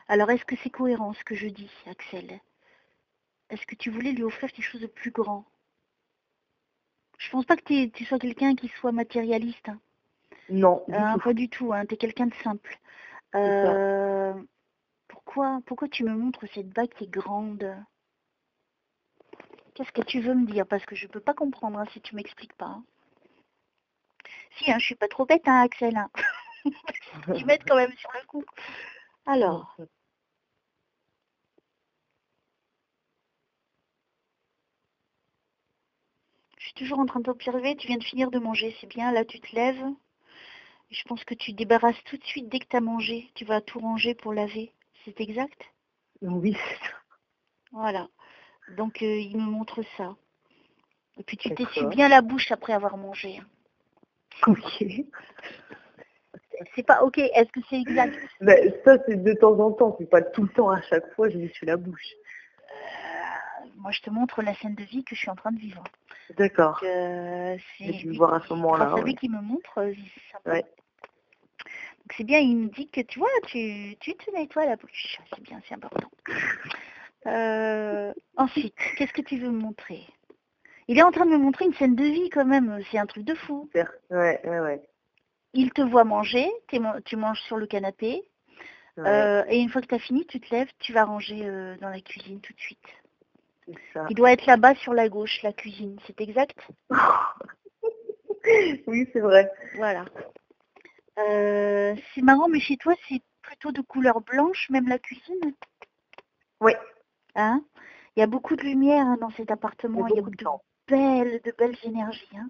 Alors, est-ce que c'est cohérent ce que je dis, Axel? Est-ce que tu voulais lui offrir quelque chose de plus grand? Je pense pas que tu sois quelqu'un qui soit matérialiste. Hein. Non, du tout. Pas du tout. Hein. Tu es quelqu'un de simple. C'est ça. Pourquoi tu me montres cette bague qui est grande? Qu'est-ce que tu veux me dire? Parce que je peux pas comprendre hein, si tu m'expliques pas. Hein. Si, hein, je suis pas trop bête, hein, Axel. Hein. Tu m'aides quand même sur le coup. Alors, je suis toujours en train de t'observer. Tu viens de finir de manger, c'est bien. Là, tu te lèves. Je pense que tu débarrasses tout de suite dès que tu as mangé. Tu vas tout ranger pour laver. C'est exact? Oui, c'est ça. Voilà. Donc, il me montre ça. Et puis, tu t'essuies D'accord. bien la bouche après avoir mangé. Hein. Ok. C'est pas ok. Est-ce que c'est exact? Mais ça, c'est de temps en temps. C'est pas tout le temps. À chaque fois, je lui suis la bouche. Moi, je te montre la scène de vie que je suis en train de vivre. D'accord. C'est Je vais voir à ce moment-là. grâce à lui Ouais. qui me montre. C'est sympa. Ouais. Donc, c'est bien, il me dit que tu vois, tu te nettoies la bouche. C'est bien, c'est important. Ensuite, qu'est-ce que tu veux me montrer? Il est en train de me montrer une scène de vie quand même. C'est un truc de fou. Ouais. Il te voit manger, tu manges sur le canapé. Ouais. Et une fois que tu as fini, tu te lèves, tu vas ranger dans la cuisine tout de suite. C'est ça. Il doit être là-bas sur la gauche, la cuisine. C'est exact? Oui, c'est vrai. Voilà. C'est marrant, mais chez toi, c'est plutôt de couleur blanche, même la cuisine? Oui. Hein? Il y a beaucoup de lumière hein, dans cet appartement. Il y a Beaucoup de de temps. belles énergies. Hein.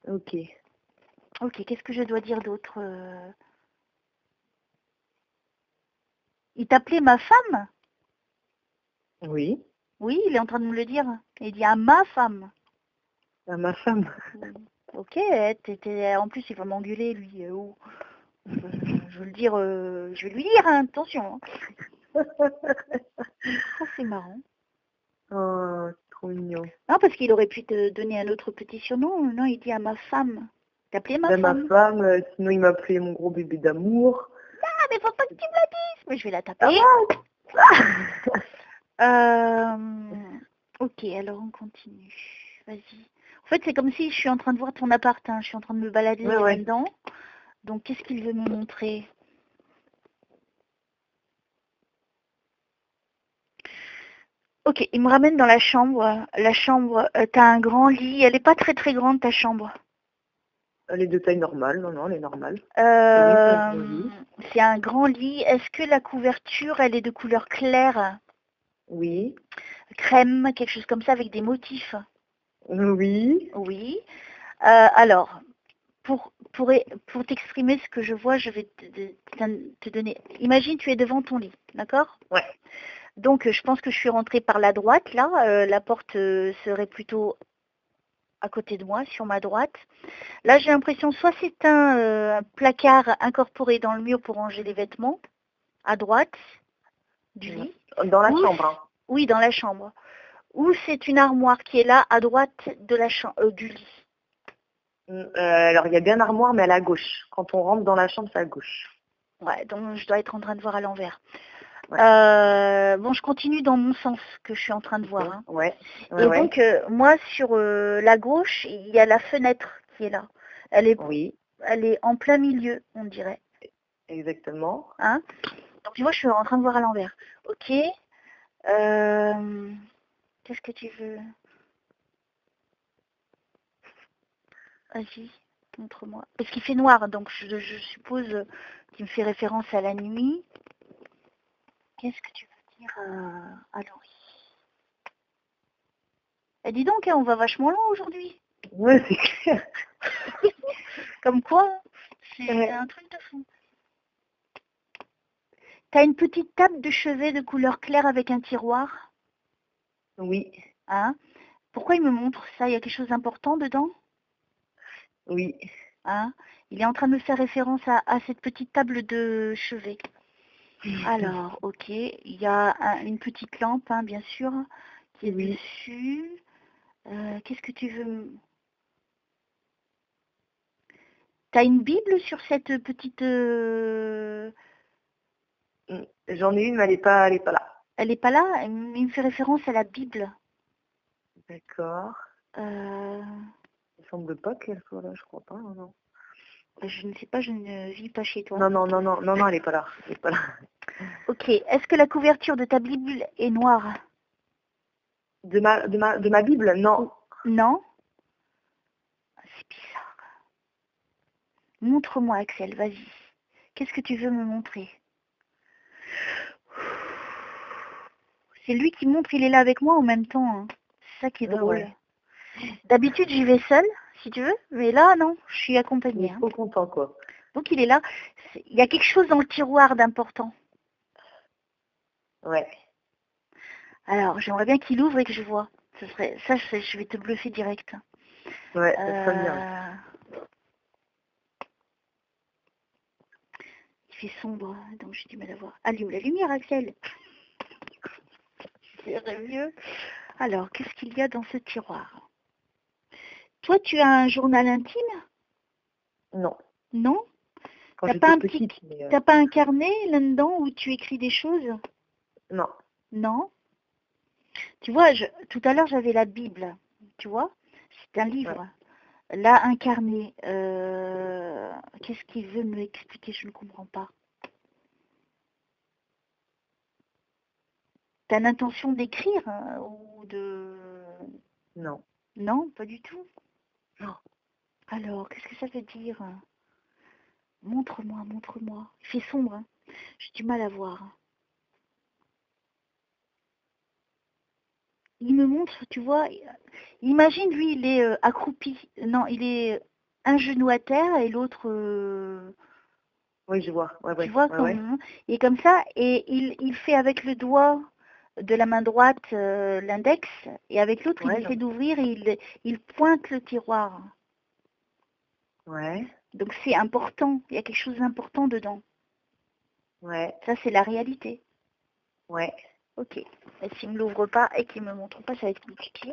Ok. Ok, qu'est-ce que je dois dire d'autre? Il t'appelait ma femme? Oui. Oui, il est en train de me le dire. Il dit à ma femme. À ma femme. Ok, en plus il va m'engueuler lui. Je veux le dire, je vais lui dire, hein, attention. Hein. Oh, c'est marrant. Oh, trop mignon. Non, parce qu'il aurait pu te donner un autre petit surnom. Non, il dit à ma femme. T'appelais ma Ben, ma femme. femme, sinon il m'appelait mon gros bébé d'amour. Ah, mais faut pas que tu me la dises. Mais je vais la taper. Ok, alors on continue. Vas-y. En fait, c'est comme si je suis en train de voir ton appart. Hein. Je suis en train de me balader Ouais. là-dedans. Donc, qu'est-ce qu'il veut me montrer? Ok, il me ramène dans la chambre. La chambre, t'as un grand lit. Elle n'est pas très très grande, ta chambre. Elle est de taille normale. Non, elle est normale. C'est un grand lit. Est-ce que la couverture, elle est de couleur claire? Oui. Crème, quelque chose comme ça, avec des motifs? Oui. Oui. Alors, pour t'exprimer ce que je vois, je vais te donner... Imagine, tu es devant ton lit, d'accord? Ouais. Donc, je pense que je suis rentrée par la droite, là. La porte serait plutôt à côté de moi, sur ma droite. Là, j'ai l'impression soit c'est un placard incorporé dans le mur pour ranger les vêtements, à droite du lit. Dans la Ou chambre, hein. Oui, dans la chambre. Ou c'est une armoire qui est là, à droite de la du lit. Alors, il y a bien armoire, mais elle est à gauche. Quand on rentre dans la chambre, c'est à gauche. Ouais, donc je dois être en train de voir à l'envers. Ouais. Bon, je continue dans mon sens que je suis en train de voir. Hein. Ouais. Et donc, moi, sur la gauche, il y a la fenêtre qui est là. Elle est en plein milieu, on dirait. Exactement. Hein? Donc, tu vois, je suis en train de voir à l'envers. Ok. Qu'est-ce que tu veux? Vas-y, montre-moi. Parce qu'il fait noir, donc je suppose qu'il me fait référence à la nuit. Qu'est-ce que tu veux dire à Laurie? Eh, dis donc, hein, on va vachement loin aujourd'hui. Ouais, c'est clair. Comme quoi, c'est un truc de fou. T'as une petite table de chevet de couleur claire avec un tiroir? Oui. Hein? Pourquoi il me montre ça? Il y a quelque chose d'important dedans? Oui. Hein? Il est en train de me faire référence à cette petite table de chevet. Alors, ok, il y a une petite lampe, hein, bien sûr, qui est dessus. Qu'est-ce que tu veux? T'as une Bible sur cette petite... J'en ai une, mais elle n'est pas là. Elle n'est pas là? Il me fait référence à la Bible. D'accord. Il ne semble pas qu'elle soit là, je crois pas, non. Je ne sais pas, je ne vis pas chez toi. Non, elle n'est pas là. Elle est pas là. Ok, est-ce que la couverture de ta Bible est noire? De ma Bible? Non. Non? C'est bizarre. Montre-moi, Axel, vas-y. Qu'est-ce que tu veux me montrer? C'est lui qui montre, il est là avec moi en même temps. Hein. C'est ça qui est drôle. Ouais. D'habitude, j'y vais seule, si tu veux. Mais là, non, je suis accompagnée. Il est trop content, quoi. Donc, il est là. Il y a quelque chose dans le tiroir d'important. Ouais. Alors, j'aimerais bien qu'il ouvre et que je vois. Je vais te bluffer direct. Ouais, c'est très bien. Il fait sombre, donc j'ai du mal à voir. Allume la lumière, Axel. C'est mieux. Alors, qu'est-ce qu'il y a dans ce tiroir? Toi, tu as un journal intime? Non. Non? T'as pas un carnet là-dedans où tu écris des choses? Non. Non? Tu vois, tout à l'heure, j'avais la Bible, tu vois? C'est un livre. Ouais. Là, un carnet. Qu'est-ce qu'il veut me expliquer? Je ne comprends pas. T'as l'intention d'écrire ou de... Non. Non, pas du tout. Non. Alors, qu'est-ce que ça veut dire? Montre-moi, montre-moi. Il fait sombre, hein. J'ai du mal à voir. Il me montre, tu vois, imagine, lui, il est accroupi. Non, il est un genou à terre et l'autre... Oui, je vois. Ouais, tu vois, et comme ça, et il fait avec le doigt de la main droite l'index, et avec l'autre, il essaie d'ouvrir et il pointe le tiroir. Ouais. Donc c'est important, il y a quelque chose d'important dedans. Ouais. Ça, c'est la réalité. Ouais. Ok. Et s'il ne me l'ouvre pas et qu'il ne me montre pas, ça va être compliqué.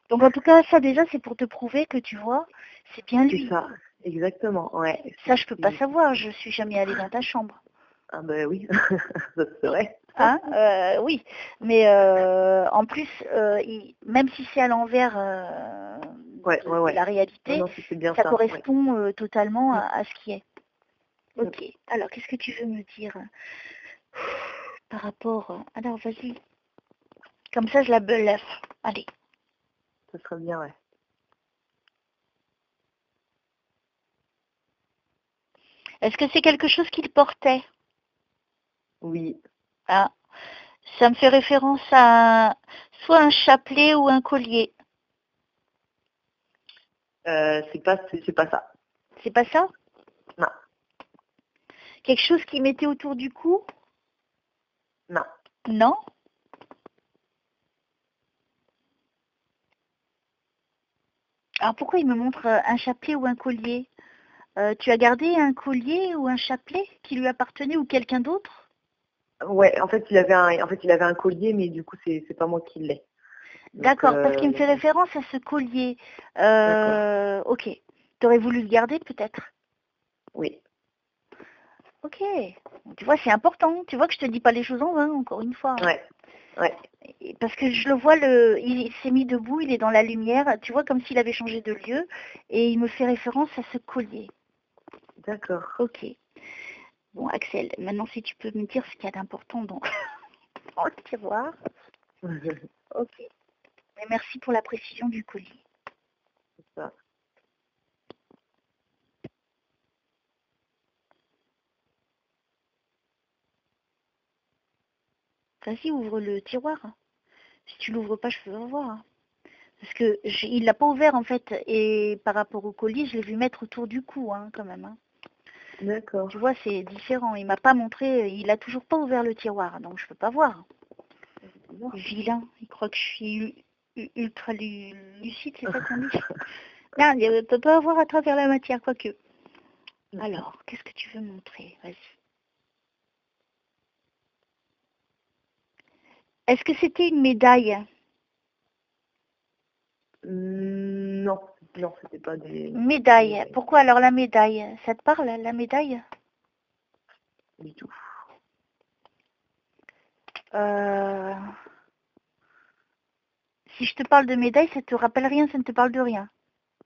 Donc en tout cas, ça déjà, c'est pour te prouver que tu vois, c'est bien lui. C'est ça, exactement, ouais. Ça, je peux pas savoir, je suis jamais allée dans ta chambre. Ah ben oui, ça serait. Hein oui, mais en plus, même si c'est à l'envers de la réalité, ça correspond totalement à ce qui est. Ok, alors qu'est-ce que tu veux me dire par rapport... Alors vas-y, comme ça je la bluffe. Allez. Ça serait bien, ouais. Est-ce que c'est quelque chose qu'il portait? Oui. Ah, ça me fait référence à soit un chapelet ou un collier. C'est pas ça. C'est pas ça? Non. Quelque chose qu'il mettait autour du cou? Non. Non? Alors pourquoi il me montre un chapelet ou un collier? Tu as gardé un collier ou un chapelet qui lui appartenait ou quelqu'un d'autre? Ouais, en fait, il avait un collier, mais du coup, c'est pas moi qui l'ai. Donc, D'accord, parce qu'il me fait référence à ce collier. d'accord. Ok. Tu aurais voulu le garder peut-être? Oui. Ok. Tu vois, c'est important. Tu vois que je te dis pas les choses en vain, encore une fois. Ouais. Ouais. Parce que je le vois, il s'est mis debout, il est dans la lumière. Tu vois, comme s'il avait changé de lieu. Et il me fait référence à ce collier. D'accord. Ok. Bon, Axel, maintenant si tu peux me dire ce qu'il y a d'important dans, dans le tiroir. Ok. Mais merci pour la précision du collier. C'est ça. Vas-y, ouvre le tiroir. Si tu l'ouvres pas, je peux voir. Parce que il l'a pas ouvert en fait. Et par rapport au collier, je l'ai vu mettre autour du cou, hein, quand même. Hein. D'accord. Tu vois, c'est différent. Il m'a pas montré, il a toujours pas ouvert le tiroir, donc je peux pas voir. Vilain, il croit que je suis ultra lucide, c'est ça qu'on dit. Non, il ne peut pas voir à travers la matière, quoique. Alors, qu'est-ce que tu veux montrer? Vas-y. Est-ce que c'était une médaille? Non, non, c'était pas des... Médaille. Pourquoi alors la médaille? Ça te parle, la médaille? Du tout. Si je te parle de médaille, ça te rappelle rien, ça ne te parle de rien.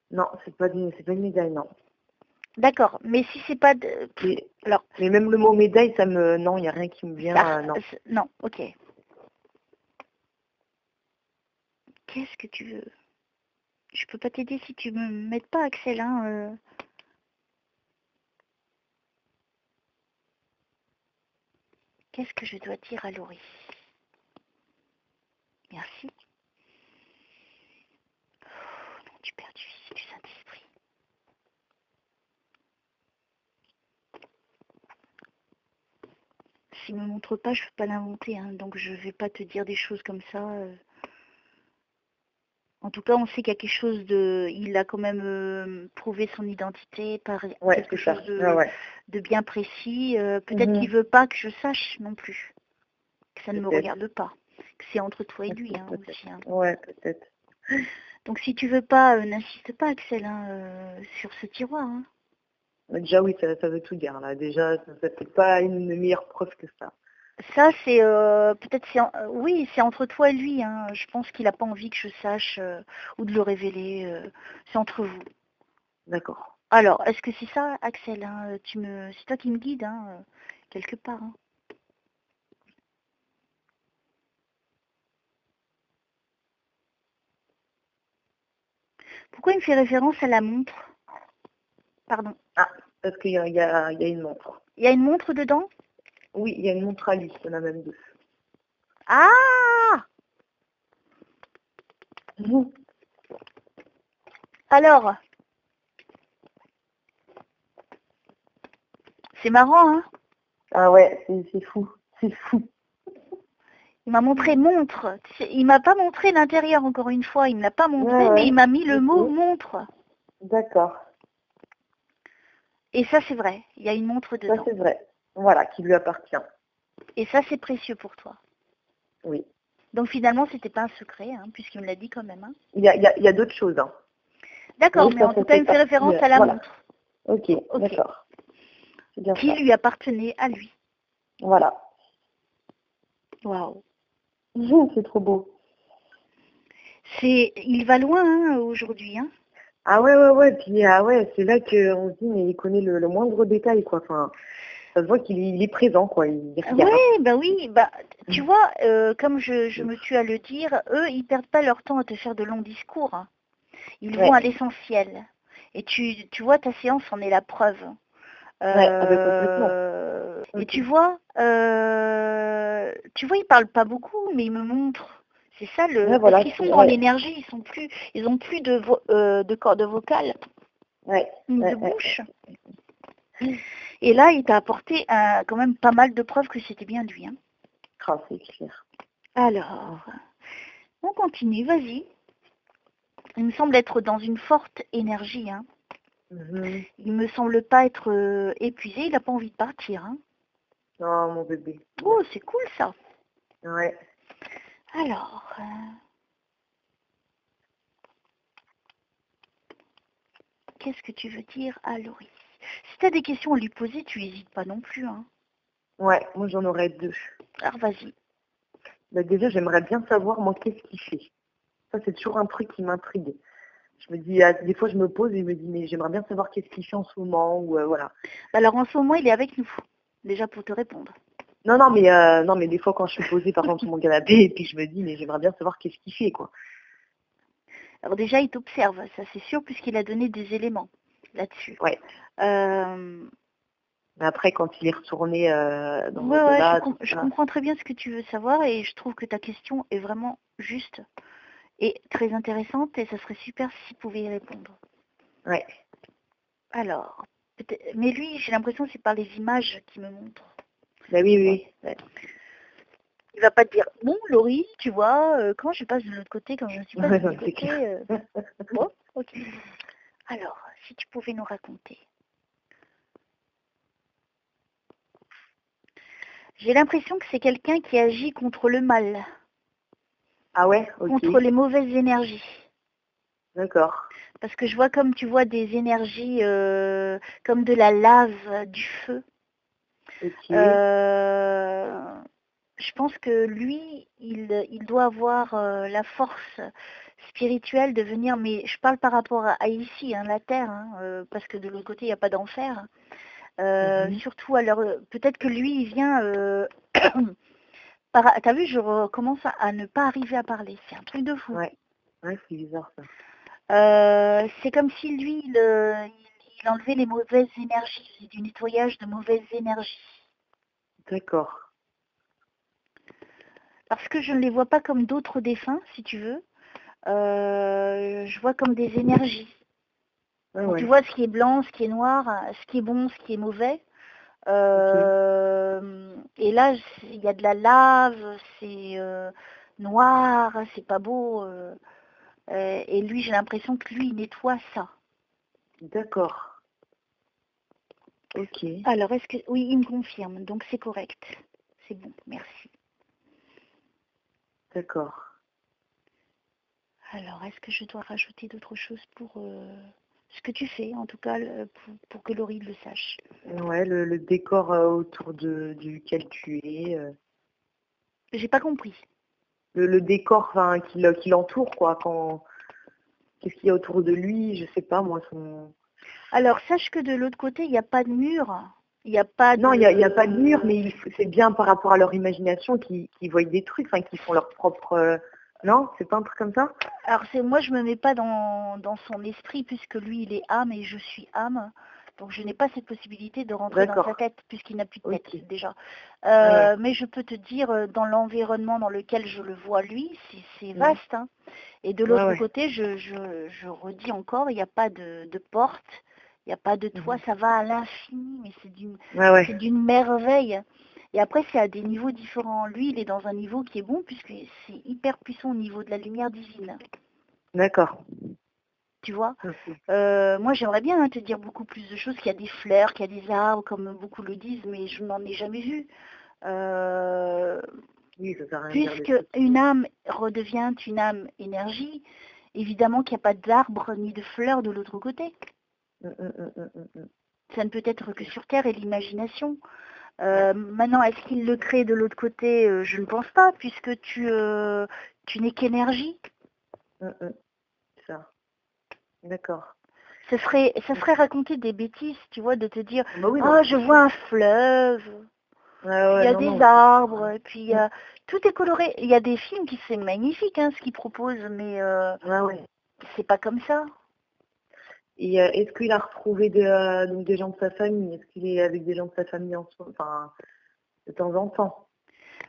Non, c'est pas une médaille, non. D'accord, mais si c'est pas de... Alors, mais même le mot médaille, ça me... Non, il n'y a rien qui me vient, non. Non, ok. Qu'est-ce que tu veux? Je peux pas t'aider si tu me m'aides pas, Axel, hein. Qu'est-ce que je dois dire à Laurie? Merci. Oh, nom du Père, du Fils et du Saint-Esprit. S'il me montre pas, je peux pas l'inventer, hein, donc je vais pas te dire des choses comme ça. En tout cas, on sait qu'il y a quelque chose de... Il a quand même prouvé son identité par quelque chose de bien précis. Peut-être qu'il veut pas que je sache non plus. Que ça ne me regarde pas. Que c'est entre toi et lui, hein, aussi. Hein. Ouais, peut-être. Donc si tu veux pas, n'insiste pas, Axel, hein, sur ce tiroir. Hein. Déjà, oui, ça veut tout dire, là. Déjà, ça fait pas une meilleure preuve que ça. Ça, c'est peut-être, oui, c'est entre toi et lui. Hein. Je pense qu'il n'a pas envie que je sache ou de le révéler. C'est entre vous. D'accord. Alors, est-ce que c'est ça, Axel? Hein, c'est toi qui me guide, hein, quelque part. Hein. Pourquoi il me fait référence à la montre? Pardon. Ah, parce qu'il y a une montre. Il y a une montre dedans? Oui, il y a une montre à lui, il y en a même deux. Ah! Alors, c'est marrant, hein? Ah ouais, c'est fou, c'est fou. Il m'a montré montre. Il m'a pas montré l'intérieur, encore une fois. Il ne l'a pas montré, mais il m'a mis le mot montre. D'accord. Et ça, c'est vrai. Il y a une montre dedans. Ça, c'est vrai. Voilà, qui lui appartient. Et ça, c'est précieux pour toi. Oui. Donc finalement, c'était pas un secret, hein, puisqu'il me l'a dit quand même. Hein. Il y a d'autres choses. Hein. D'accord, mais en tout cas, il me fait référence à la montre. Ok, d'accord. Qui lui appartenait à lui. Voilà. Waouh. C'est trop beau. Il va loin hein, aujourd'hui. Hein. Ah ouais. Puis c'est là qu'on se dit, mais il connaît le moindre détail, quoi. Enfin, ça se voit qu'il est présent, quoi. Oui, tu vois, comme je me tue à le dire, eux, ils perdent pas leur temps à te faire de longs discours. Hein. Ils vont à l'essentiel. Et tu vois, ta séance en est la preuve. Et tu vois, ils parlent pas beaucoup, mais ils me montrent. C'est ça parce qu'ils sont dans l'énergie, ils ont plus de cordes vocales, ni de bouche. Et là, il t'a apporté quand même pas mal de preuves que c'était bien lui. Hein. Ah, c'est clair. Alors, on continue, vas-y. Il me semble être dans une forte énergie. Hein. Mhm. Il me semble pas être épuisé. Il n'a pas envie de partir. Hein. Oh, mon bébé. Oh, c'est cool ça. Ouais. Alors, qu'est-ce que tu veux dire à Laurie? Si tu as des questions à lui poser, tu n'hésites pas non plus. Hein. Ouais, moi j'en aurais deux. Alors, vas-y. Bah, déjà, j'aimerais bien savoir, moi, qu'est-ce qu'il fait. Ça, c'est toujours un truc qui m'intrigue. Je me dis, des fois, je me pose et je me dis, mais j'aimerais bien savoir qu'est-ce qu'il fait en ce moment, ou voilà. Alors, en ce moment, il est avec nous. Déjà pour te répondre. Non, mais des fois, quand je suis posée, par exemple, sur mon canapé, et puis je me dis, mais j'aimerais bien savoir qu'est-ce qu'il fait, quoi. Alors déjà, il t'observe, ça c'est sûr, puisqu'il a donné des éléments là-dessus. Ouais. Euh, Mais après, quand il est retourné dans ouais, l'au-delà, je comprends très bien ce que tu veux savoir et je trouve que ta question est vraiment juste et très intéressante et ça serait super s'il pouvait y répondre. Ouais. Alors, mais lui, j'ai l'impression que c'est par les images qu'il me montre. Bah oui. Ouais. Il va pas te dire, bon, Laurie, tu vois, quand je passe de l'autre côté, quand je ne suis pas de l'autre côté. Bon, ok. Alors, si tu pouvais nous raconter. J'ai l'impression que c'est quelqu'un qui agit contre le mal. Ah ouais, ok. Contre les mauvaises énergies. D'accord. Parce que je vois comme tu vois des énergies comme de la lave, du feu. Ok. Je pense que lui, il doit avoir la force spirituelle de venir, mais je parle par rapport à ici, hein, la Terre, hein, parce que de l'autre côté, il n'y a pas d'enfer. Surtout, alors, peut-être que lui, il vient... T'as vu, je recommence à ne pas arriver à parler. C'est un truc de fou. Ouais, c'est bizarre ça. C'est comme si lui, il enlevait les mauvaises énergies. C'est du nettoyage de mauvaises énergies. D'accord. Parce que je ne les vois pas comme d'autres défunts, si tu veux. Je vois comme des énergies. Quand tu vois ce qui est blanc, ce qui est noir, ce qui est bon, ce qui est mauvais. Et là, il y a de la lave, c'est noir, c'est pas beau. Et lui, j'ai l'impression que lui, il nettoie ça. D'accord. Ok. Alors, est-ce que... Oui, il me confirme, donc c'est correct. C'est bon, merci. D'accord. Alors, est-ce que je dois rajouter d'autres choses pour ce que tu fais, en tout cas, pour que Laurie le sache? Ouais, le décor autour duquel tu es. J'ai pas compris. Le décor qui l'entoure, quoi. Qu'est-ce qu'il y a autour de lui? Je sais pas, moi, son... Alors, sache que de l'autre côté, il n'y a pas de mur. Il n'y a pas de... Non, il n'y a pas de mur, mais c'est bien par rapport à leur imagination qu'ils voient des trucs, qu'ils font leur propre... Non, c'est pas un truc comme ça? Alors, moi, je me mets pas dans son esprit, puisque lui, il est âme et je suis âme. Donc, je n'ai pas cette possibilité de rentrer dans sa tête, puisqu'il n'a plus de tête, déjà. Mais je peux te dire, dans l'environnement dans lequel je le vois, lui, c'est vaste. Hein. Et de l'autre côté, je redis encore, il n'y a pas de porte, il n'y a pas de toit, ça va à l'infini, mais c'est d'une merveille. Et après, c'est à des niveaux différents. Lui, il est dans un niveau qui est bon, puisque c'est hyper puissant au niveau de la lumière divine. D'accord. Tu vois, moi, j'aimerais bien te dire beaucoup plus de choses, qu'il y a des fleurs, qu'il y a des arbres, comme beaucoup le disent, mais je n'en ai jamais vu. Oui, ça sert à rien Puisque une âme redevient une âme énergie, évidemment qu'il n'y a pas d'arbres ni de fleurs de l'autre côté. Ça ne peut être que sur Terre et l'imagination. Maintenant, est-ce qu'il le crée de l'autre côté? Je ne pense pas, puisque tu n'es qu'énergie. Ça. D'accord. Ça serait raconter des bêtises, tu vois, de te dire, oui, je vois un fleuve, il y a des arbres, et puis tout est coloré. Il y a des films qui c'est magnifique, hein, ce qu'ils proposent, mais c'est pas comme ça. Et est-ce qu'il a retrouvé donc des gens de sa famille? Est-ce qu'il est avec des gens de sa famille de temps en temps?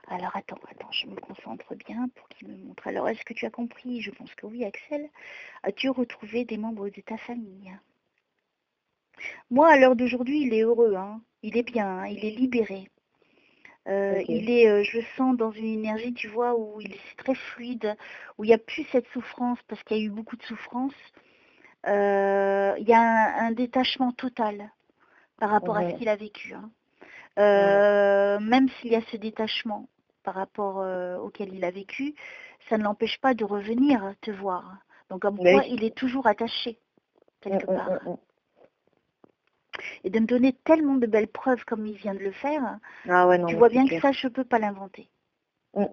Alors attends, je me concentre bien pour qu'il me montre. Alors est-ce que tu as compris? Je pense que oui, Axel. As-tu retrouvé des membres de ta famille? Moi, à l'heure d'aujourd'hui, il est heureux, hein. Il est bien, hein, il est libéré. Ok. Il est, je le sens dans une énergie, tu vois, où c'est très fluide, où il n'y a plus cette souffrance, parce qu'il y a eu beaucoup de souffrance. Il y a un détachement total par rapport à ce Mhm. qu'il a vécu, hein. Ouais. Même s'il y a ce détachement par rapport auquel il a vécu, ça ne l'empêche pas de revenir te voir. Donc comme Mais quoi, oui. il est toujours attaché, quelque part. Mm. Et de me donner tellement de belles preuves comme il vient de le faire, Ah ouais, non, tu mais vois c'est bien que clair. ça, je ne peux pas l'inventer. Mm.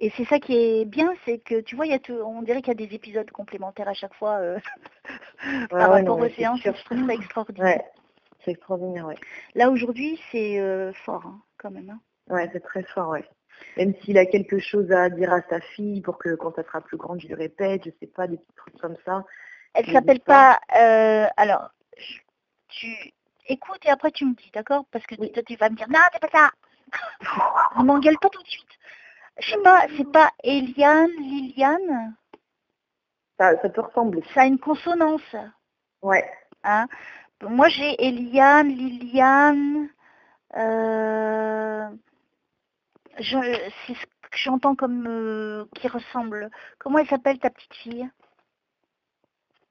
Et c'est ça qui est bien, c'est que tu vois, on dirait qu'il y a des épisodes complémentaires à chaque fois Ouais, par ouais, non, rapport aux mais c'est séances, et sûr. je trouve ça extraordinaire. Ouais, c'est extraordinaire, ouais. Là, aujourd'hui, c'est fort, hein, quand même, hein. Ouais, c'est très fort, ouais. Même s'il a quelque chose à dire à sa fille pour que quand elle sera plus grande, je lui répète, je sais pas, des petits trucs comme ça, Elle il s'appelle n'hésite pas. pas... alors, tu écoutes et après tu me dis, d'accord? Parce que Oui. toi, tu vas me dire, non, c'est pas ça. Ne m'engueule pas tout de suite. Je sais pas, c'est pas Eliane, Liliane? Ça peut ressembler. Ça a une consonance, Ouais. hein? Moi, j'ai Eliane, Liliane. Euh, c'est ce que j'entends comme qui ressemble. Comment elle s'appelle ta petite fille?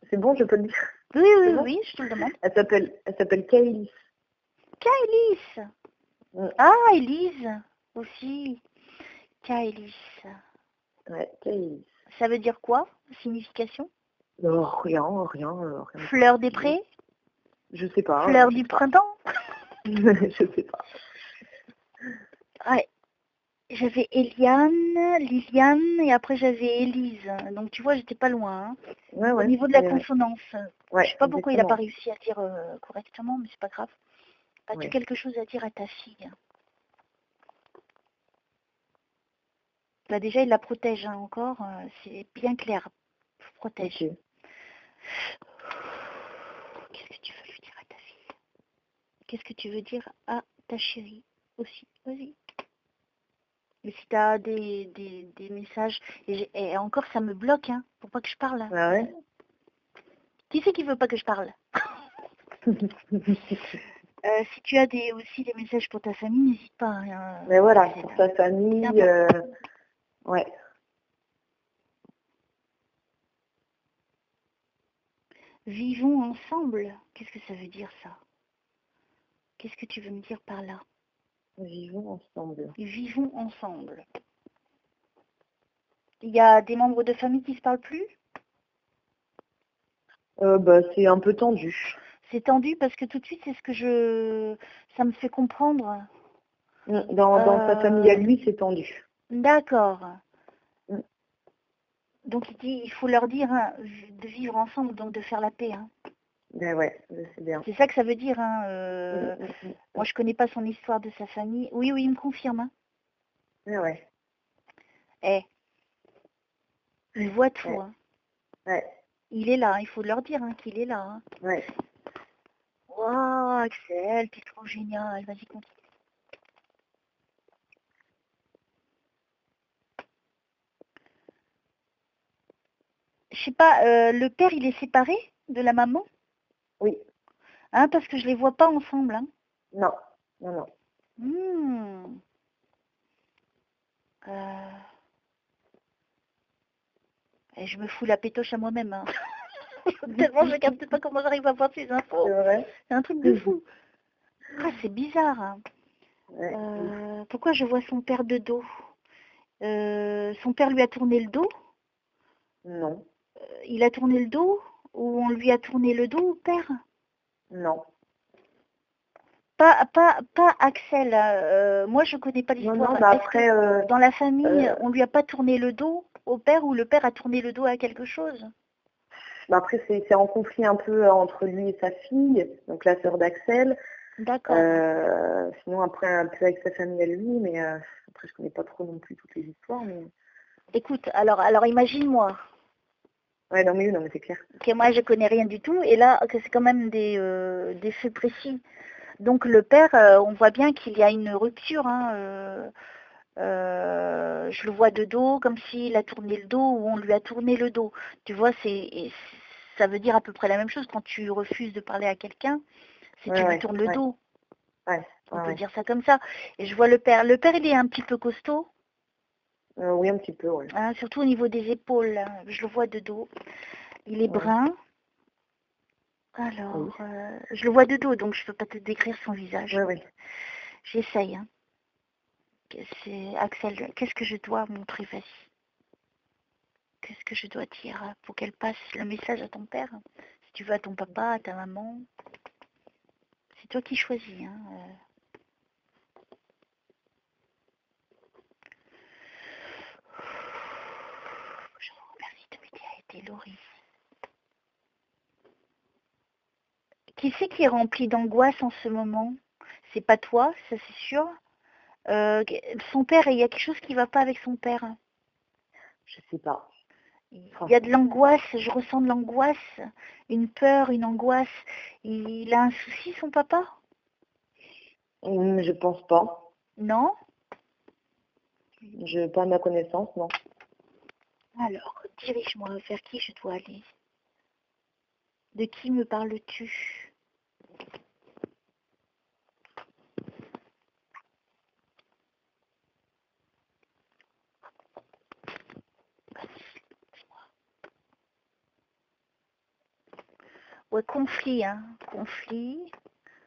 C'est bon, je peux le dire. Oui, C'est oui, bon? oui, je te le demande. Elle s'appelle Kaylee. Kaelis. Mm. Ah, Elise aussi. Kaelis. Ouais, Kaylee. Ça veut dire quoi? Signification? Non, rien de Fleur des particulier. prés? Je sais pas, Fleur je du sais pas. printemps? Je sais pas. Ouais. J'avais Eliane, Liliane et après j'avais Élise. Donc tu vois, j'étais pas loin, hein. Ouais, Au ouais, niveau de la ouais, ouais. consonance, je sais Ouais, pas pourquoi il n'a pas exactement. réussi à dire correctement, mais c'est pas grave. As-tu Ouais. quelque chose à dire à ta fille? Bah déjà, il la protège, hein, encore. C'est bien clair. Protège. Ok. Qu'est-ce que tu veux lui dire à ta fille? Qu'est-ce que tu veux dire à ta chérie aussi? Vas-y. Mais si tu as des messages, et encore ça me bloque, hein, pour pas que je parle. Ah ouais. Qui c'est qui veut pas que je parle? Si tu as aussi des messages pour ta famille, n'hésite pas, hein, Mais voilà, Axel, pour hein. sa C'est famille, important. ouais. Vivons ensemble. Qu'est-ce que ça veut dire ça? Qu'est-ce que tu veux me dire par là? Vivons ensemble. Vivons ensemble. Il y a des membres de famille qui se parlent plus? Bah, c'est un peu tendu. C'est tendu parce que tout de suite, c'est ce que ça me fait comprendre. Dans sa famille à lui, c'est tendu. D'accord. Mm. Donc il dit, il faut leur dire, hein, de vivre ensemble, donc de faire la paix, hein. Ben ouais, je sais bien. C'est ça que ça veut dire, hein. Moi, Mm. je connais pas son histoire de sa famille. Oui, oui, il me confirme, hein. Ouais, ouais. Eh, il voit tout, Ouais. hein. Ouais. Il est là, il faut leur dire, hein, qu'il est là, hein. Ouais. Waouh, Axel, t'es trop génial. Vas-y, continue. Je sais pas, le père, il est séparé de la maman? Oui. Hein, parce que je les vois pas ensemble, hein. Non. Non. Hmm. Euh, Et je me fous la pétoche à moi-même, hein. Tellement je capte pas comment j'arrive à voir ces infos. C'est vrai. C'est un truc de fou. Ah, c'est bizarre, hein. Ouais. Pourquoi je vois son père de dos? Son père lui a tourné le dos? Non. Il a tourné le dos? Ou on lui a tourné le dos au père? Non. Pas Axel. Moi, je connais pas Non, l'histoire. bah Est-ce après, que dans la famille, euh, on lui a pas tourné le dos au père ou le père a tourné le dos à quelque chose? c'est en conflit un peu entre lui et sa fille, donc la sœur d'Axel. D'accord. Sinon après un peu avec sa famille à lui, mais après je connais pas trop non plus toutes les histoires. Mais... Écoute, alors imagine-moi. Ouais, non mais c'est clair. Que moi, je connais rien du tout. Et là, que c'est quand même des faits précis. Donc le père, on voit bien qu'il y a une rupture, hein. Je le vois de dos, comme s'il a tourné le dos ou on lui a tourné le dos. Tu vois, ça veut dire à peu près la même chose. Quand tu refuses de parler à quelqu'un, c'est Ouais, tu lui ouais, tournes le ouais, dos. ouais. On Ah peut ouais. dire ça comme ça. Et je vois le père. Le père, il est un petit peu costaud, Oui, un petit peu, ouais. hein, surtout au niveau des épaules. Là. Je le vois de dos. Il est Ouais. brun. Oui. Alors, je le vois de dos, donc je ne peux pas te décrire son visage. Oui, oui. J'essaye. Hein. C'est Axel. Qu'est-ce que je dois montrer, vas-y. Qu'est-ce que je dois dire pour qu'elle passe le message à ton père? Si tu veux à ton papa, à ta maman. C'est toi qui choisis. Hein. Je vous remercie de m'aider à aider Laurie. Qui c'est qui est rempli d'angoisse en ce moment? C'est pas toi, ça c'est sûr. Son père, il y a quelque chose qui ne va pas avec son père. Je sais pas. Il y a de Franchement. l'angoisse, je ressens de l'angoisse, une peur, une angoisse. Il a un souci, son papa? Je pense pas. Non? Pas à ma connaissance, non. Alors, dirige-moi vers qui je dois aller. De qui me parles-tu? Ouais, conflit, hein. Conflit.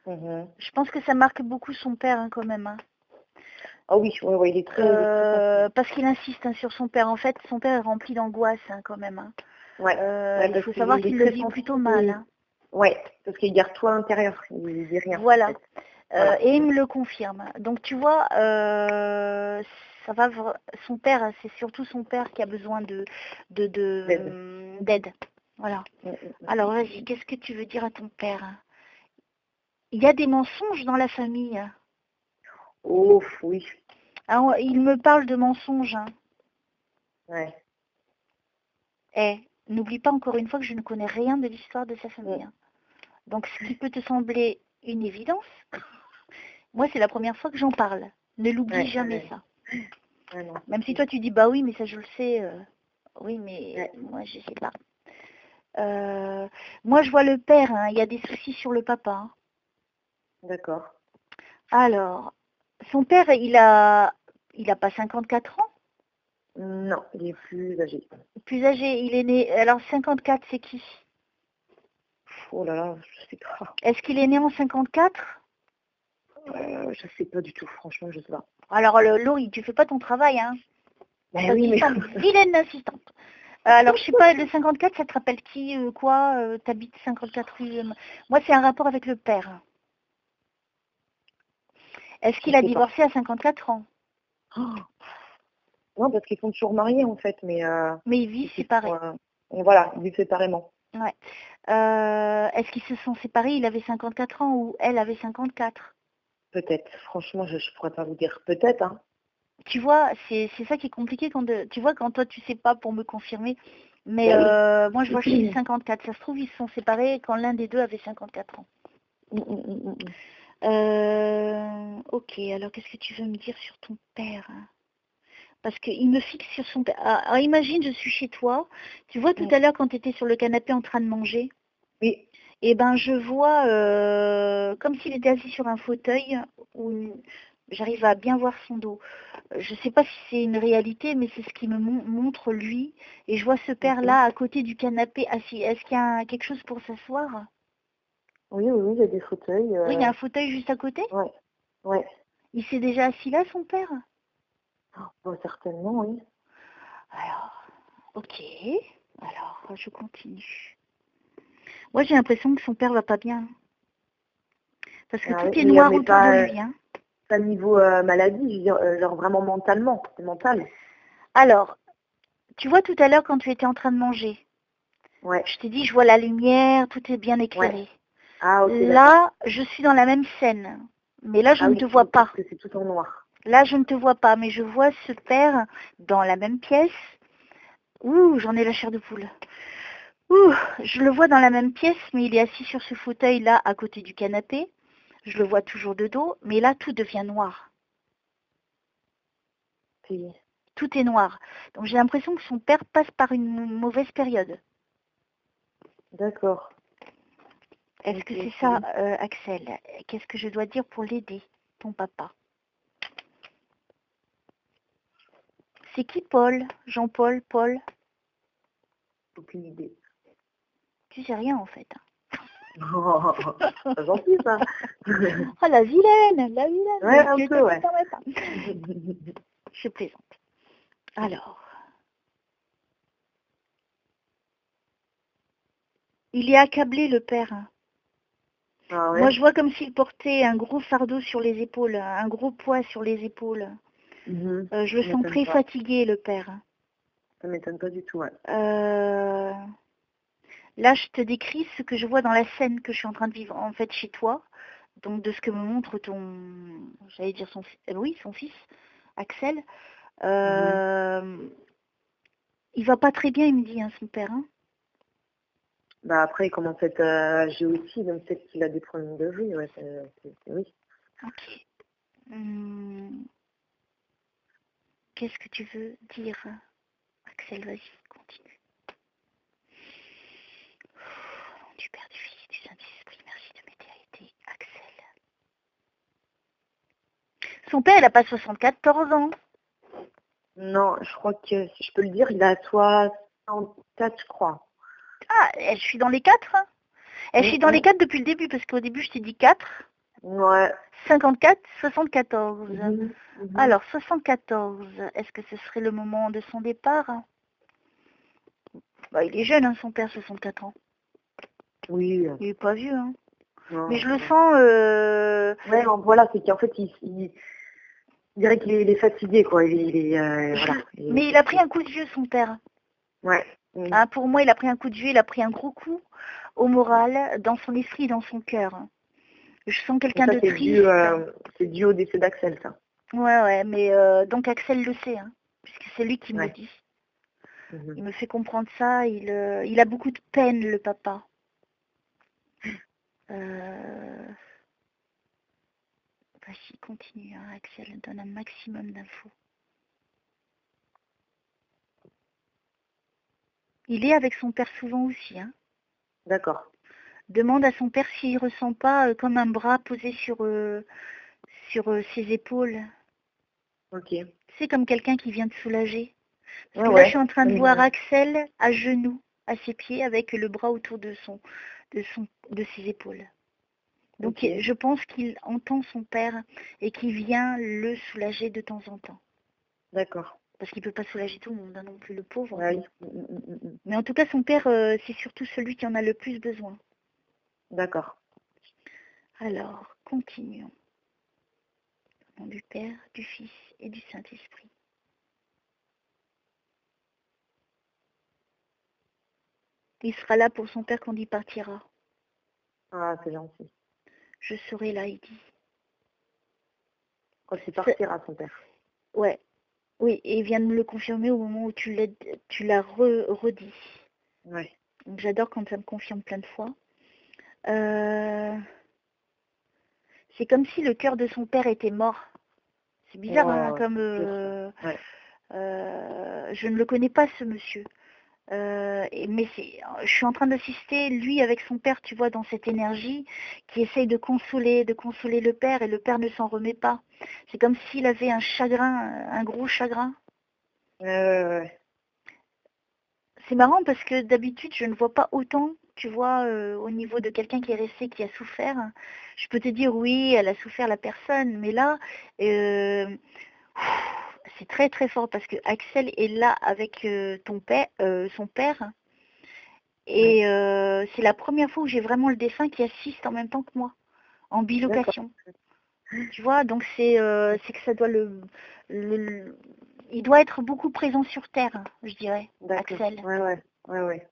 Je pense que ça marque beaucoup son père, hein, quand même. Hein. Ah oui, ouais, ouais, il est très sensible. Parce qu'il insiste hein, sur son père. En fait, son père est rempli d'angoisse, hein, quand même. Hein. Ouais. Ouais, Il parce faut qu'il savoir est qu'il le très vit sensible. plutôt mal. Hein. Ouais, parce qu'il garde tout à l'intérieur. Il dit rien, en Voilà. fait. Voilà. Et il me le confirme. Donc tu vois, ça va. Son père, c'est surtout son père qui a besoin d'aide. Voilà. Alors vas-y, qu'est-ce que tu veux dire à ton père? Il y a des mensonges dans la famille. Oh, oui. Ah, il me parle de mensonges. Hein. Ouais. Eh, n'oublie pas encore une fois que je ne connais rien de l'histoire de sa famille. Hein. Donc ce qui peut te sembler une évidence, moi c'est la première fois que j'en parle. Ne l'oublie jamais ça. Ah, non. Même si toi tu dis bah oui mais ça je le sais. Oui mais moi je sais pas. Moi je vois le père, hein, il y a des soucis sur le papa. Hein. D'accord. Alors, son père il a pas 54 ans? Non, il est plus âgé. Plus âgé, il est né. Alors 54 c'est qui? Oh là là, je sais pas. Est-ce qu'il est né en 54? Je sais pas du tout, franchement, je sais pas. Alors Laurie, tu fais pas ton travail, hein? Ben oui, mais... Vilaine assistante. Alors, je sais pas, le 54, ça te rappelle qui, quoi T'habites 54 rue... Moi, c'est un rapport avec le père. Est-ce qu'il a divorcé à 54 ans? Oh. Non, parce qu'ils sont toujours mariés, en fait, mais... Mais ils vivent séparés. Voilà, ils vivent séparément. Ouais. Est-ce qu'ils se sont séparés? Il avait 54 ans ou elle avait 54? Peut-être. Franchement, je pourrais pas vous dire. Peut-être, hein. Tu vois, c'est ça qui est compliqué quand tu vois quand toi tu sais pas pour me confirmer. Mais moi je vois chez 54. Ça se trouve ils se sont séparés quand l'un des deux avait 54 ans. Ok, alors qu'est-ce que tu veux me dire sur ton père? Parce qu'il me fixe sur son père. Alors imagine, je suis chez toi. Tu vois tout à l'heure quand tu étais sur le canapé en train de manger? Oui. Eh ben je vois comme s'il était assis sur un fauteuil où j'arrive à bien voir son dos. Je ne sais pas si c'est une réalité, mais c'est ce qui me montre lui. Et je vois ce père-là à côté du canapé assis. Est-ce qu'il y a quelque chose pour s'asseoir? Oui, il y a des fauteuils. Oui, il y a un fauteuil juste à côté. Ouais. Ouais. Il s'est déjà assis là, son père? Certainement, oui. Alors, ok. Alors, je continue. Moi, j'ai l'impression que son père va pas bien. Parce que tout est noir autour de lui. Hein. Pas niveau maladie, je veux dire, genre vraiment mentalement. C'est mental. Alors, tu vois tout à l'heure quand tu étais en train de manger. Ouais. Je t'ai dit, je vois la lumière, tout est bien éclairé. Ouais. Ah, ok, là, je suis dans la même scène. Mais là, je ne te vois pas. Parce que c'est tout en noir. Là, je ne te vois pas, mais je vois ce père dans la même pièce. Ouh, j'en ai la chair de poule. Ouh, je le vois dans la même pièce, mais il est assis sur ce fauteuil-là, à côté du canapé. Je le vois toujours de dos, mais là, tout devient noir. Oui. Tout est noir. Donc, j'ai l'impression que son père passe par une mauvaise période. D'accord. Est-ce que c'est ça, Axel? Qu'est-ce que je dois dire pour l'aider? ton papa. C'est qui Paul? Jean-Paul, Paul? Aucune idée. Tu sais rien en fait. Oh, c'est gentil ça. Oh la vilaine, la vilaine. Ouais, un peu, ouais. Je plaisante. Alors. Il est accablé le père. Ah ouais. Moi je vois comme s'il portait un gros fardeau sur les épaules, un gros poids sur les épaules. Je le sens très fatigué le père. Ça m'étonne pas du tout, ouais. Là, je te décris ce que je vois dans la scène que je suis en train de vivre, en fait, chez toi. Donc, de ce que me montre j'allais dire son fils, Axel. Il va pas très bien, il me dit, hein, son père. Hein. Bah après, il commence à être âgé aussi, donc peut-être qu'il a des problèmes de vue, ouais, oui. Ok. Qu'est-ce que tu veux dire, Axel? Vas-y, continue. Du Père, du Fils et du Saint-Esprit, merci de m'aider à aider Axel. Son père, il n'a pas 74 ans. Non, je crois que, si je peux le dire, il a 64, je crois. Ah, je suis dans les 4. Je suis dans les 4 depuis le début, parce qu'au début, je t'ai dit 4. Ouais. 54, 74. Alors, 74, est-ce que ce serait le moment de son départ? Bah, il est jeune, hein, son père, 64 ans. Oui. Il n'est pas vieux, hein. Non, mais je le sens... Ouais, bon, voilà, c'est qu'en fait, il dirait qu'il est fatigué, quoi. Voilà, mais il a pris un coup de vieux, son père. Ouais. Hein, pour moi, il a pris un coup de vieux, il a pris un gros coup au moral, dans son esprit, dans son cœur. Je sens quelqu'un de triste. C'est dû au décès d'Axel, ça. Ouais, mais donc Axel le sait, hein, puisque c'est lui qui me le dit. Il me fait comprendre ça, il a beaucoup de peine, le papa. Vas-y, continue, hein, Axel, donne un maximum d'infos. Il est avec son père souvent aussi, hein. D'accord. Demande à son père s'il ne ressent pas comme un bras posé sur ses épaules. Ok. C'est comme quelqu'un qui vient de soulager. Parce que Ouais, là, je suis en train de voir Axel à genoux, à ses pieds, avec le bras autour de ses épaules. Donc, je pense qu'il entend son père et qu'il vient le soulager de temps en temps. D'accord. Parce qu'il ne peut pas soulager tout le monde, hein, non plus, le pauvre. Ouais. Mais en tout cas, son père, c'est surtout celui qui en a le plus besoin. D'accord. Alors, continuons. Au nom du Père, du Fils et du Saint-Esprit. Il sera là pour son père quand il partira. Ah, c'est gentil. Je serai là, il dit. Quand il partira, son père. Ouais. Oui, et il vient de me le confirmer au moment où tu l'as redit. Ouais. Donc j'adore quand ça me confirme plein de fois. C'est comme si le cœur de son père était mort. C'est bizarre, hein, comme... je ne le connais pas, ce monsieur. Mais je suis en train d'assister, lui, avec son père, tu vois, dans cette énergie, qui essaye de consoler le père, et le père ne s'en remet pas. C'est comme s'il avait un chagrin, un gros chagrin. C'est marrant parce que d'habitude, je ne vois pas autant, tu vois, au niveau de quelqu'un qui est resté, qui a souffert. Je peux te dire, oui, elle a souffert, la personne, mais là, c'est très très fort parce que Axel est là avec son père, et c'est la première fois où j'ai vraiment le défunt qui assiste en même temps que moi, en bilocation. Tu vois, donc c'est que ça doit il doit être beaucoup présent sur Terre, je dirais, Axel. Ouais,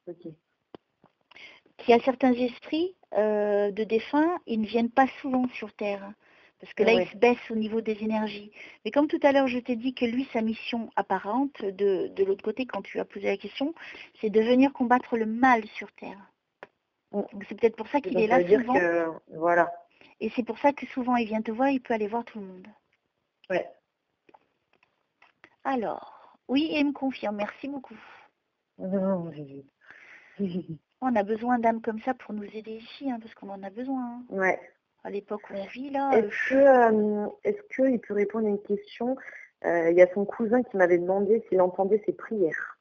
ok. Qu'il y a certains esprits de défunts, ils ne viennent pas souvent sur Terre. Parce que là, ils se baissent au niveau des énergies. Mais comme tout à l'heure, je t'ai dit que lui, sa mission apparente, de l'autre côté, quand tu as posé la question, c'est de venir combattre le mal sur Terre. Donc c'est peut-être pour ça qu'il est là souvent. Voilà. Et c'est pour ça que souvent, il vient te voir, il peut aller voir tout le monde. Ouais. Alors, oui, il me confirme. Merci beaucoup. On a besoin d'âmes comme ça pour nous aider ici, hein, parce qu'on en a besoin. Hein. Ouais. à l'époque où on vit là. Est-ce qu'il peut répondre à une question? Il y a son cousin qui m'avait demandé s'il entendait ses prières.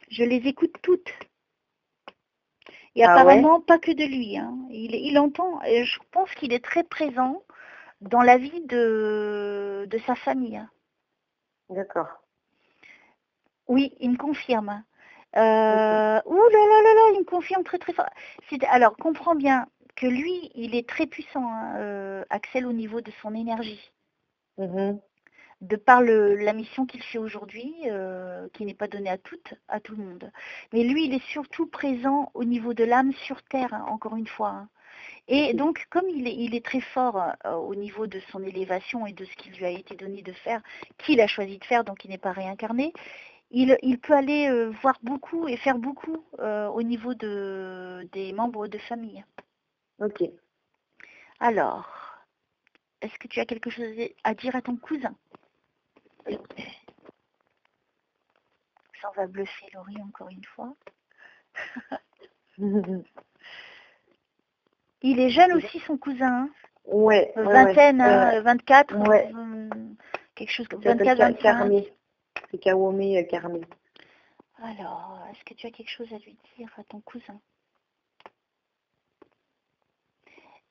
Je les écoute toutes. Et Ah ouais? apparemment, pas que de lui. Hein. Il entend, et je pense qu'il est très présent dans la vie de sa famille. D'accord. Oui, il me confirme. Ok. Ouh là là là là, il me confirme très très fort. Alors, comprends bien que lui, il est très puissant, hein, Axel, au niveau de son énergie. Mhm. De par la mission qu'il fait aujourd'hui, qui n'est pas donnée à tout le monde. Mais lui, il est surtout présent au niveau de l'âme sur Terre, hein, encore une fois. Hein. Et donc, comme il est très fort au niveau de son élévation et de ce qui lui a été donné de faire, qu'il a choisi de faire, donc il n'est pas réincarné, il peut aller voir beaucoup et faire beaucoup au niveau des membres de famille. Ok. Alors, est-ce que tu as quelque chose à dire à ton cousin? Ça va bluffer Laurie encore une fois. Il est jeune aussi, son cousin. Hein. Ouais. Vingtaine, hein, 24. Ouais. Quelque chose comme 24, 24, 25. C'est Kawome Carmé. Alors, est-ce que tu as quelque chose à lui dire à ton cousin?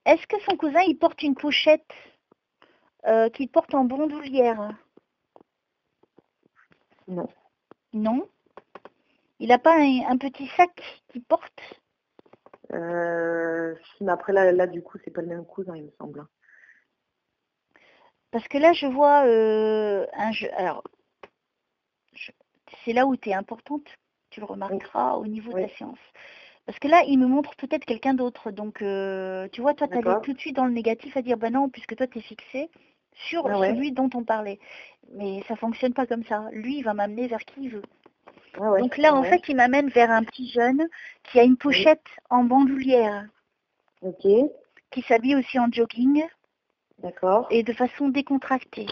Est-ce que son cousin, il porte une pochette qu'il porte en bandoulière? Non. Non. Il n'a pas un petit sac qu'il porte? Mais après, là, du coup, c'est pas le même cousin, il me semble. Parce que là, je vois un jeu. Alors, c'est là où tu es importante, tu le remarqueras au niveau de la séance. Parce que là, il me montre peut-être quelqu'un d'autre. Donc, tu vois, toi, tu allais tout de suite dans le négatif à dire, bah non, puisque toi, tu es fixé sur celui dont on parlait. Mais ça fonctionne pas comme ça. Lui, il va m'amener vers qui il veut. Donc là, en fait, il m'amène vers un petit jeune qui a une pochette en bandoulière. Ok. Qui s'habille aussi en jogging. D'accord. Et de façon décontractée.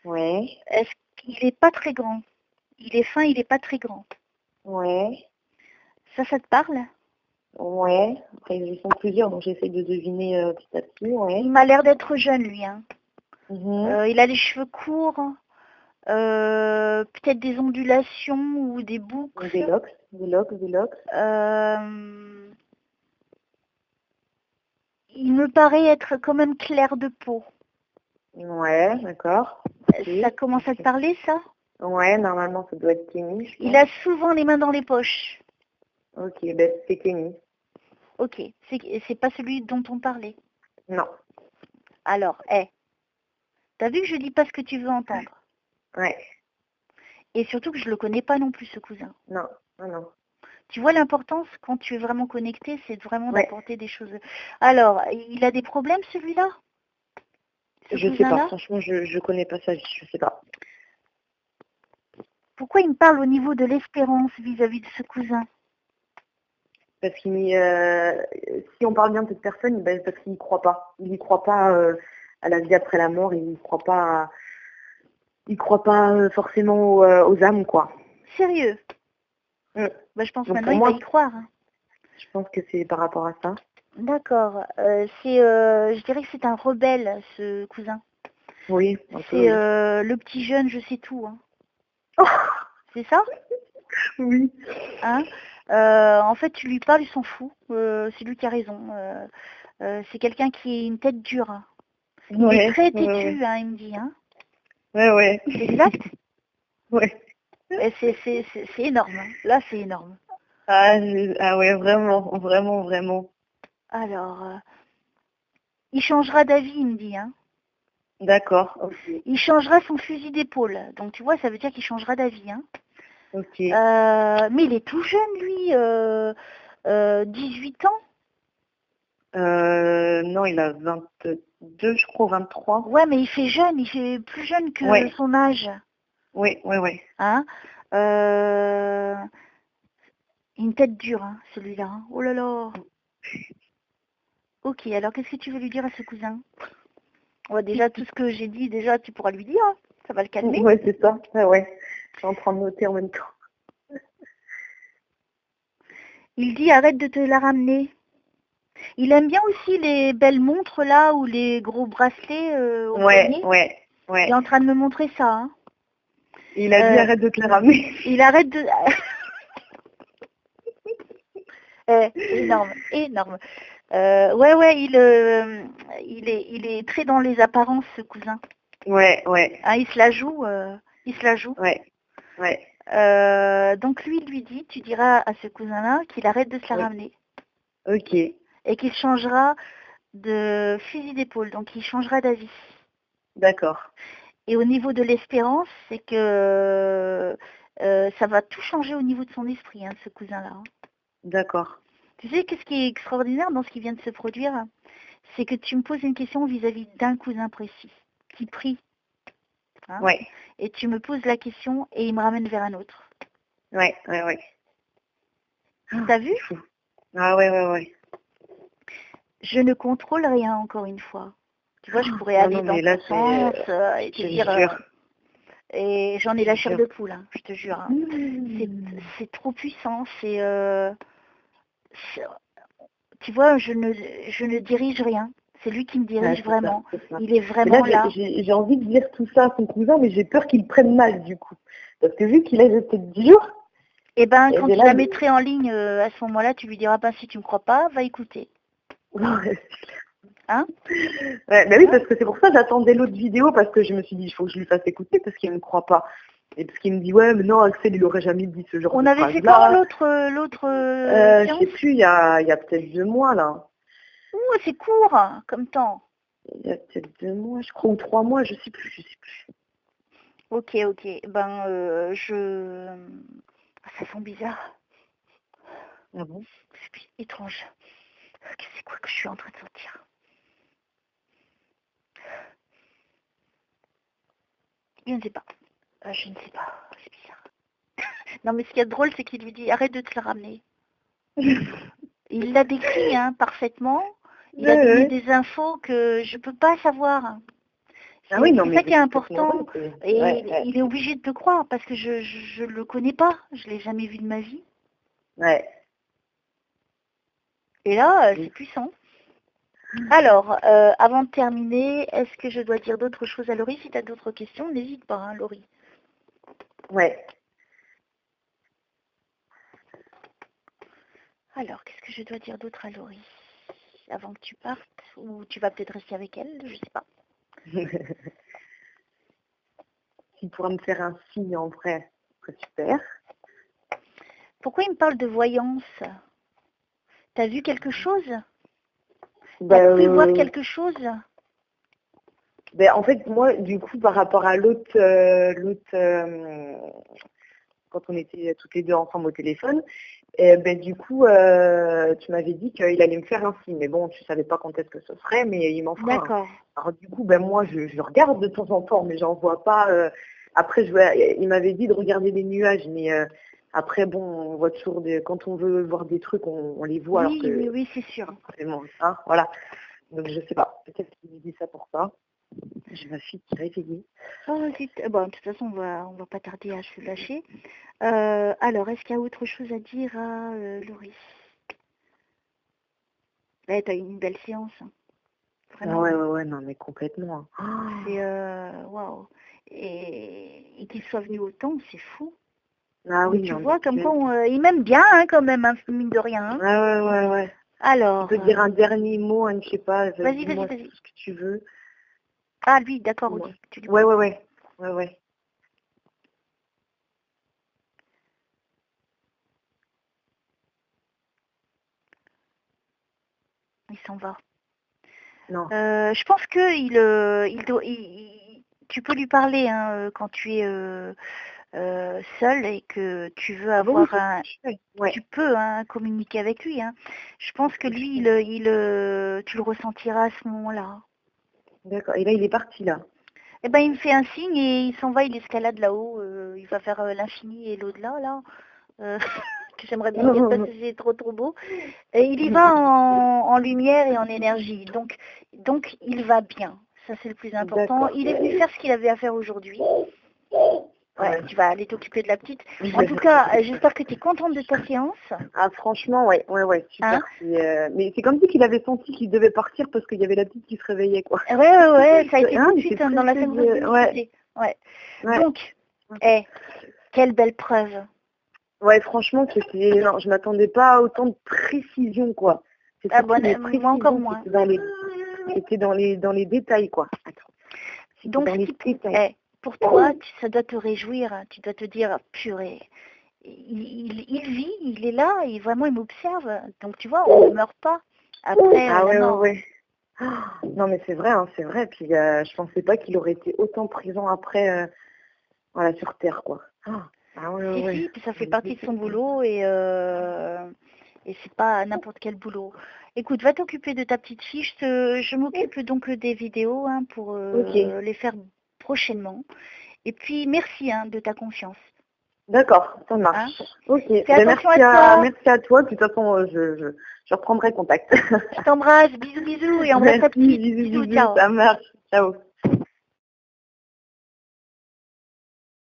Ouais. Est-ce qu'il n'est pas très grand? Il est fin, il n'est pas très grand. Ouais. Ça te parle? Ouais. Après, ils sont plusieurs, donc j'essaie de deviner petit à petit. Ouais. Il m'a l'air d'être jeune, lui. Hein. Mhm. Il a les cheveux courts, peut-être des ondulations ou des boucles. Des locks. Il me paraît être quand même clair de peau. Ouais, d'accord. Ça commence à te parler, ça? Ouais, normalement, ça doit être Kenny. Il a souvent les mains dans les poches. Ok, ben c'est Kenny. Ok, c'est pas celui dont on parlait. Non. Alors, t'as vu que je dis pas ce que tu veux entendre? Ouais. Et surtout que je le connais pas non plus, ce cousin. Non, non. Tu vois l'importance, quand tu es vraiment connecté, c'est vraiment d'apporter des choses. Alors, il a des problèmes, celui-là? Je sais pas, franchement, je connais pas sa vie, je sais pas. Pourquoi il me parle au niveau de l'espérance vis-à-vis de ce cousin? Parce qu'il si on parle bien de cette personne, ben, parce qu'il n'y croit pas. Il n'y croit pas à la vie après la mort, il n'y croit pas, forcément aux âmes, quoi. Sérieux? Bah, je pense donc maintenant il va y croire. Hein. Je pense que c'est par rapport à ça. D'accord. Je dirais que c'est un rebelle, ce cousin. Oui. C'est le petit jeune, je sais tout. Hein. Oh, c'est ça? Oui. Hein? En fait, tu lui parles, il s'en fout. C'est lui qui a raison. C'est quelqu'un qui a une tête dure. Hein. Il est très têtu, hein, il me dit. Hein. Ouais. C'est exact? Ouais. C'est énorme. Hein. Là, c'est énorme. Ah ouais, vraiment. Alors, il changera d'avis, il me dit. Hein. D'accord. Okay. Il changera son fusil d'épaule. Donc, tu vois, ça veut dire qu'il changera d'avis. Hein. Ok. Mais il est tout jeune, lui. 18 ans. Non, il a 22, je crois, 23. Ouais, mais il fait jeune. Il fait plus jeune que son âge. Oui. Hein une tête dure, hein, celui-là. Hein. Oh là là. Ok, alors qu'est-ce que tu veux lui dire à ce cousin? Déjà, tout ce que j'ai dit, déjà, tu pourras lui dire. Hein. Ça va le calmer. Ouais, c'est ça. Ouais. Je suis en train de noter en même temps. Il dit, arrête de te la ramener. Il aime bien aussi les belles montres là ou les gros bracelets au poignet. Ouais. Il est en train de me montrer ça. Hein. Il a dit arrête de te la ramener. Il arrête de... énorme. Ouais, il est très dans les apparences, ce cousin. Ouais. Hein, il se la joue. Ouais. Donc lui dit, tu diras à ce cousin-là qu'il arrête de se la ramener. Ok. Et qu'il changera de fusil d'épaule, donc il changera d'avis. D'accord. Et au niveau de l'espérance, c'est que ça va tout changer au niveau de son esprit, hein, ce cousin-là. Hein. D'accord. Tu sais, qu'est-ce qui est extraordinaire dans ce qui vient de se produire? C'est que tu me poses une question vis-à-vis d'un cousin précis, qui prie. Hein, ouais. Et tu me poses la question et il me ramène vers un autre. Ouais. T'as vu? Ah ouais. Je ne contrôle rien, encore une fois. Tu vois, je pourrais aller dans ton sens et te dire... et j'en ai la chair de poule, hein, je te jure. Hein. C'est trop puissant, tu vois, je ne dirige rien. C'est lui qui me dirige vraiment. Ça. Il est vraiment là. J'ai envie de dire tout ça à son cousin, mais j'ai peur qu'il prenne mal du coup. Parce que vu qu'il a resté dur... Eh ben, quand tu la mettrais en ligne à ce moment-là, tu lui diras, si tu me crois pas, va écouter. Hein? Ouais, bah oui, parce que c'est pour ça que j'attendais l'autre vidéo, parce que je me suis dit, il faut que je lui fasse écouter, parce qu'il ne me croit pas. Et parce qu'il me dit, ouais, mais non, Axel, il aurait jamais dit ce genre de phrase-là. On avait fait quand l'autre je sais plus, il y a peut-être 2 mois, là. Ouh, c'est court, comme temps. Il y a peut-être 2 mois, je crois, ou 3 mois, je sais plus. Ok. Ben, ça sent bizarre. Ah bon? C'est étrange. C'est quoi que je suis en train de sentir? Je ne sais pas. C'est bizarre. Non, mais ce qui est drôle, c'est qu'il lui dit, arrête de te la ramener. Il l'a décrit parfaitement. Il a donné des infos que je ne peux pas savoir. Ah oui, c'est ça qui est important. Et il est obligé de te croire parce que je ne le connais pas. Je ne l'ai jamais vu de ma vie. Ouais. Et là, c'est puissant. Alors, avant de terminer, est-ce que je dois dire d'autres choses à Laurie? Si tu as d'autres questions, n'hésite pas, hein, Laurie. Ouais. Alors, qu'est-ce que je dois dire d'autre à Laurie avant que tu partes? Ou tu vas peut-être rester avec elle, je sais pas. Tu pourras me faire un signe en vrai, c'est super. Pourquoi il me parle de voyance? T'as vu quelque chose? T'as pu voir quelque chose? En fait, moi, du coup, par rapport à l'autre, quand on était toutes les deux ensemble au téléphone, du coup, tu m'avais dit qu'il allait me faire un signe. Mais bon, tu savais pas quand est-ce que ce serait, mais il m'en fera un. D'accord. Alors du coup, moi, je regarde de temps en temps, mais j'en vois pas. Après, il m'avait dit de regarder les nuages, mais après, bon, on voit toujours quand on veut voir des trucs, on les voit. Oui, c'est sûr. Vraiment, hein, voilà. Donc je sais pas. Peut-être qu'il me dit ça pour ça. J'ai ma fille qui est réveillée. Oh, bon, de toute façon, on va pas tarder à se lâcher. Alors, est-ce qu'il y a autre chose à dire à Laurie? Là, tu as eu une belle séance. Hein. Vraiment. Ah ouais, non, mais complètement. C'est waouh. Et qu'il soit venu autant, c'est fou. Ah oui, tu vois, comme quoi, il m'aime bien, quand même, mine de rien. Hein. Ouais. Alors. Tu peux dire un dernier mot, je sais pas. Vas-y. Tout ce que tu veux. Ah, lui, d'accord, ok. Ouais. Il s'en va. Non. Je pense que tu peux lui parler quand tu es seule et que tu veux avoir Tu peux communiquer avec lui. Hein. Je pense que lui, tu le ressentiras à ce moment-là. D'accord. Et là, il est parti là. Eh ben, il me fait un signe et il s'en va, il escalade là-haut. Il va faire l'infini et l'au-delà, là. Que j'aimerais bien dire parce que c'est trop beau. Et il y va en lumière et en énergie. Donc, il va bien. Ça, c'est le plus important. Il est venu faire ce qu'il avait à faire aujourd'hui. Ouais, tu vas aller t'occuper de la petite. En tout cas, j'espère que tu es contente de ta séance. Ah, franchement, ouais, super. Hein Mais c'est comme si qu'il avait senti qu'il devait partir parce qu'il y avait la petite qui se réveillait, quoi. Ouais, ça a été Hein, tout de il suite était dans la pressé scène. ouais. Donc, quelle belle preuve. Ouais, franchement, c'était... Non, je m'attendais pas à autant de précision, quoi. C'est surtout les Moi précisions encore qui moins. étaient dans les détails, quoi. Attends. Donc, dans les détails. pour toi, ça doit te réjouir. Tu dois te dire, purée, il vit, il est là, et vraiment, il m'observe. Donc, tu vois, on ne meurt pas après la mort. Ouais. Non, mais c'est vrai, hein, c'est vrai. Puis, je pensais pas qu'il aurait été autant présent après, voilà, sur Terre, quoi. Si, puis ça fait partie de son boulot et c'est pas n'importe quel boulot. Écoute, va t'occuper de ta petite fille. Je m'occupe donc des vidéos pour les faire prochainement. Et puis, merci de ta confiance. D'accord, ça marche. Ok, Merci à toi. De toute façon, je reprendrai contact. Je t'embrasse, bisous et embrasse ta petite. Bisous, Ciao. ça marche. Ciao.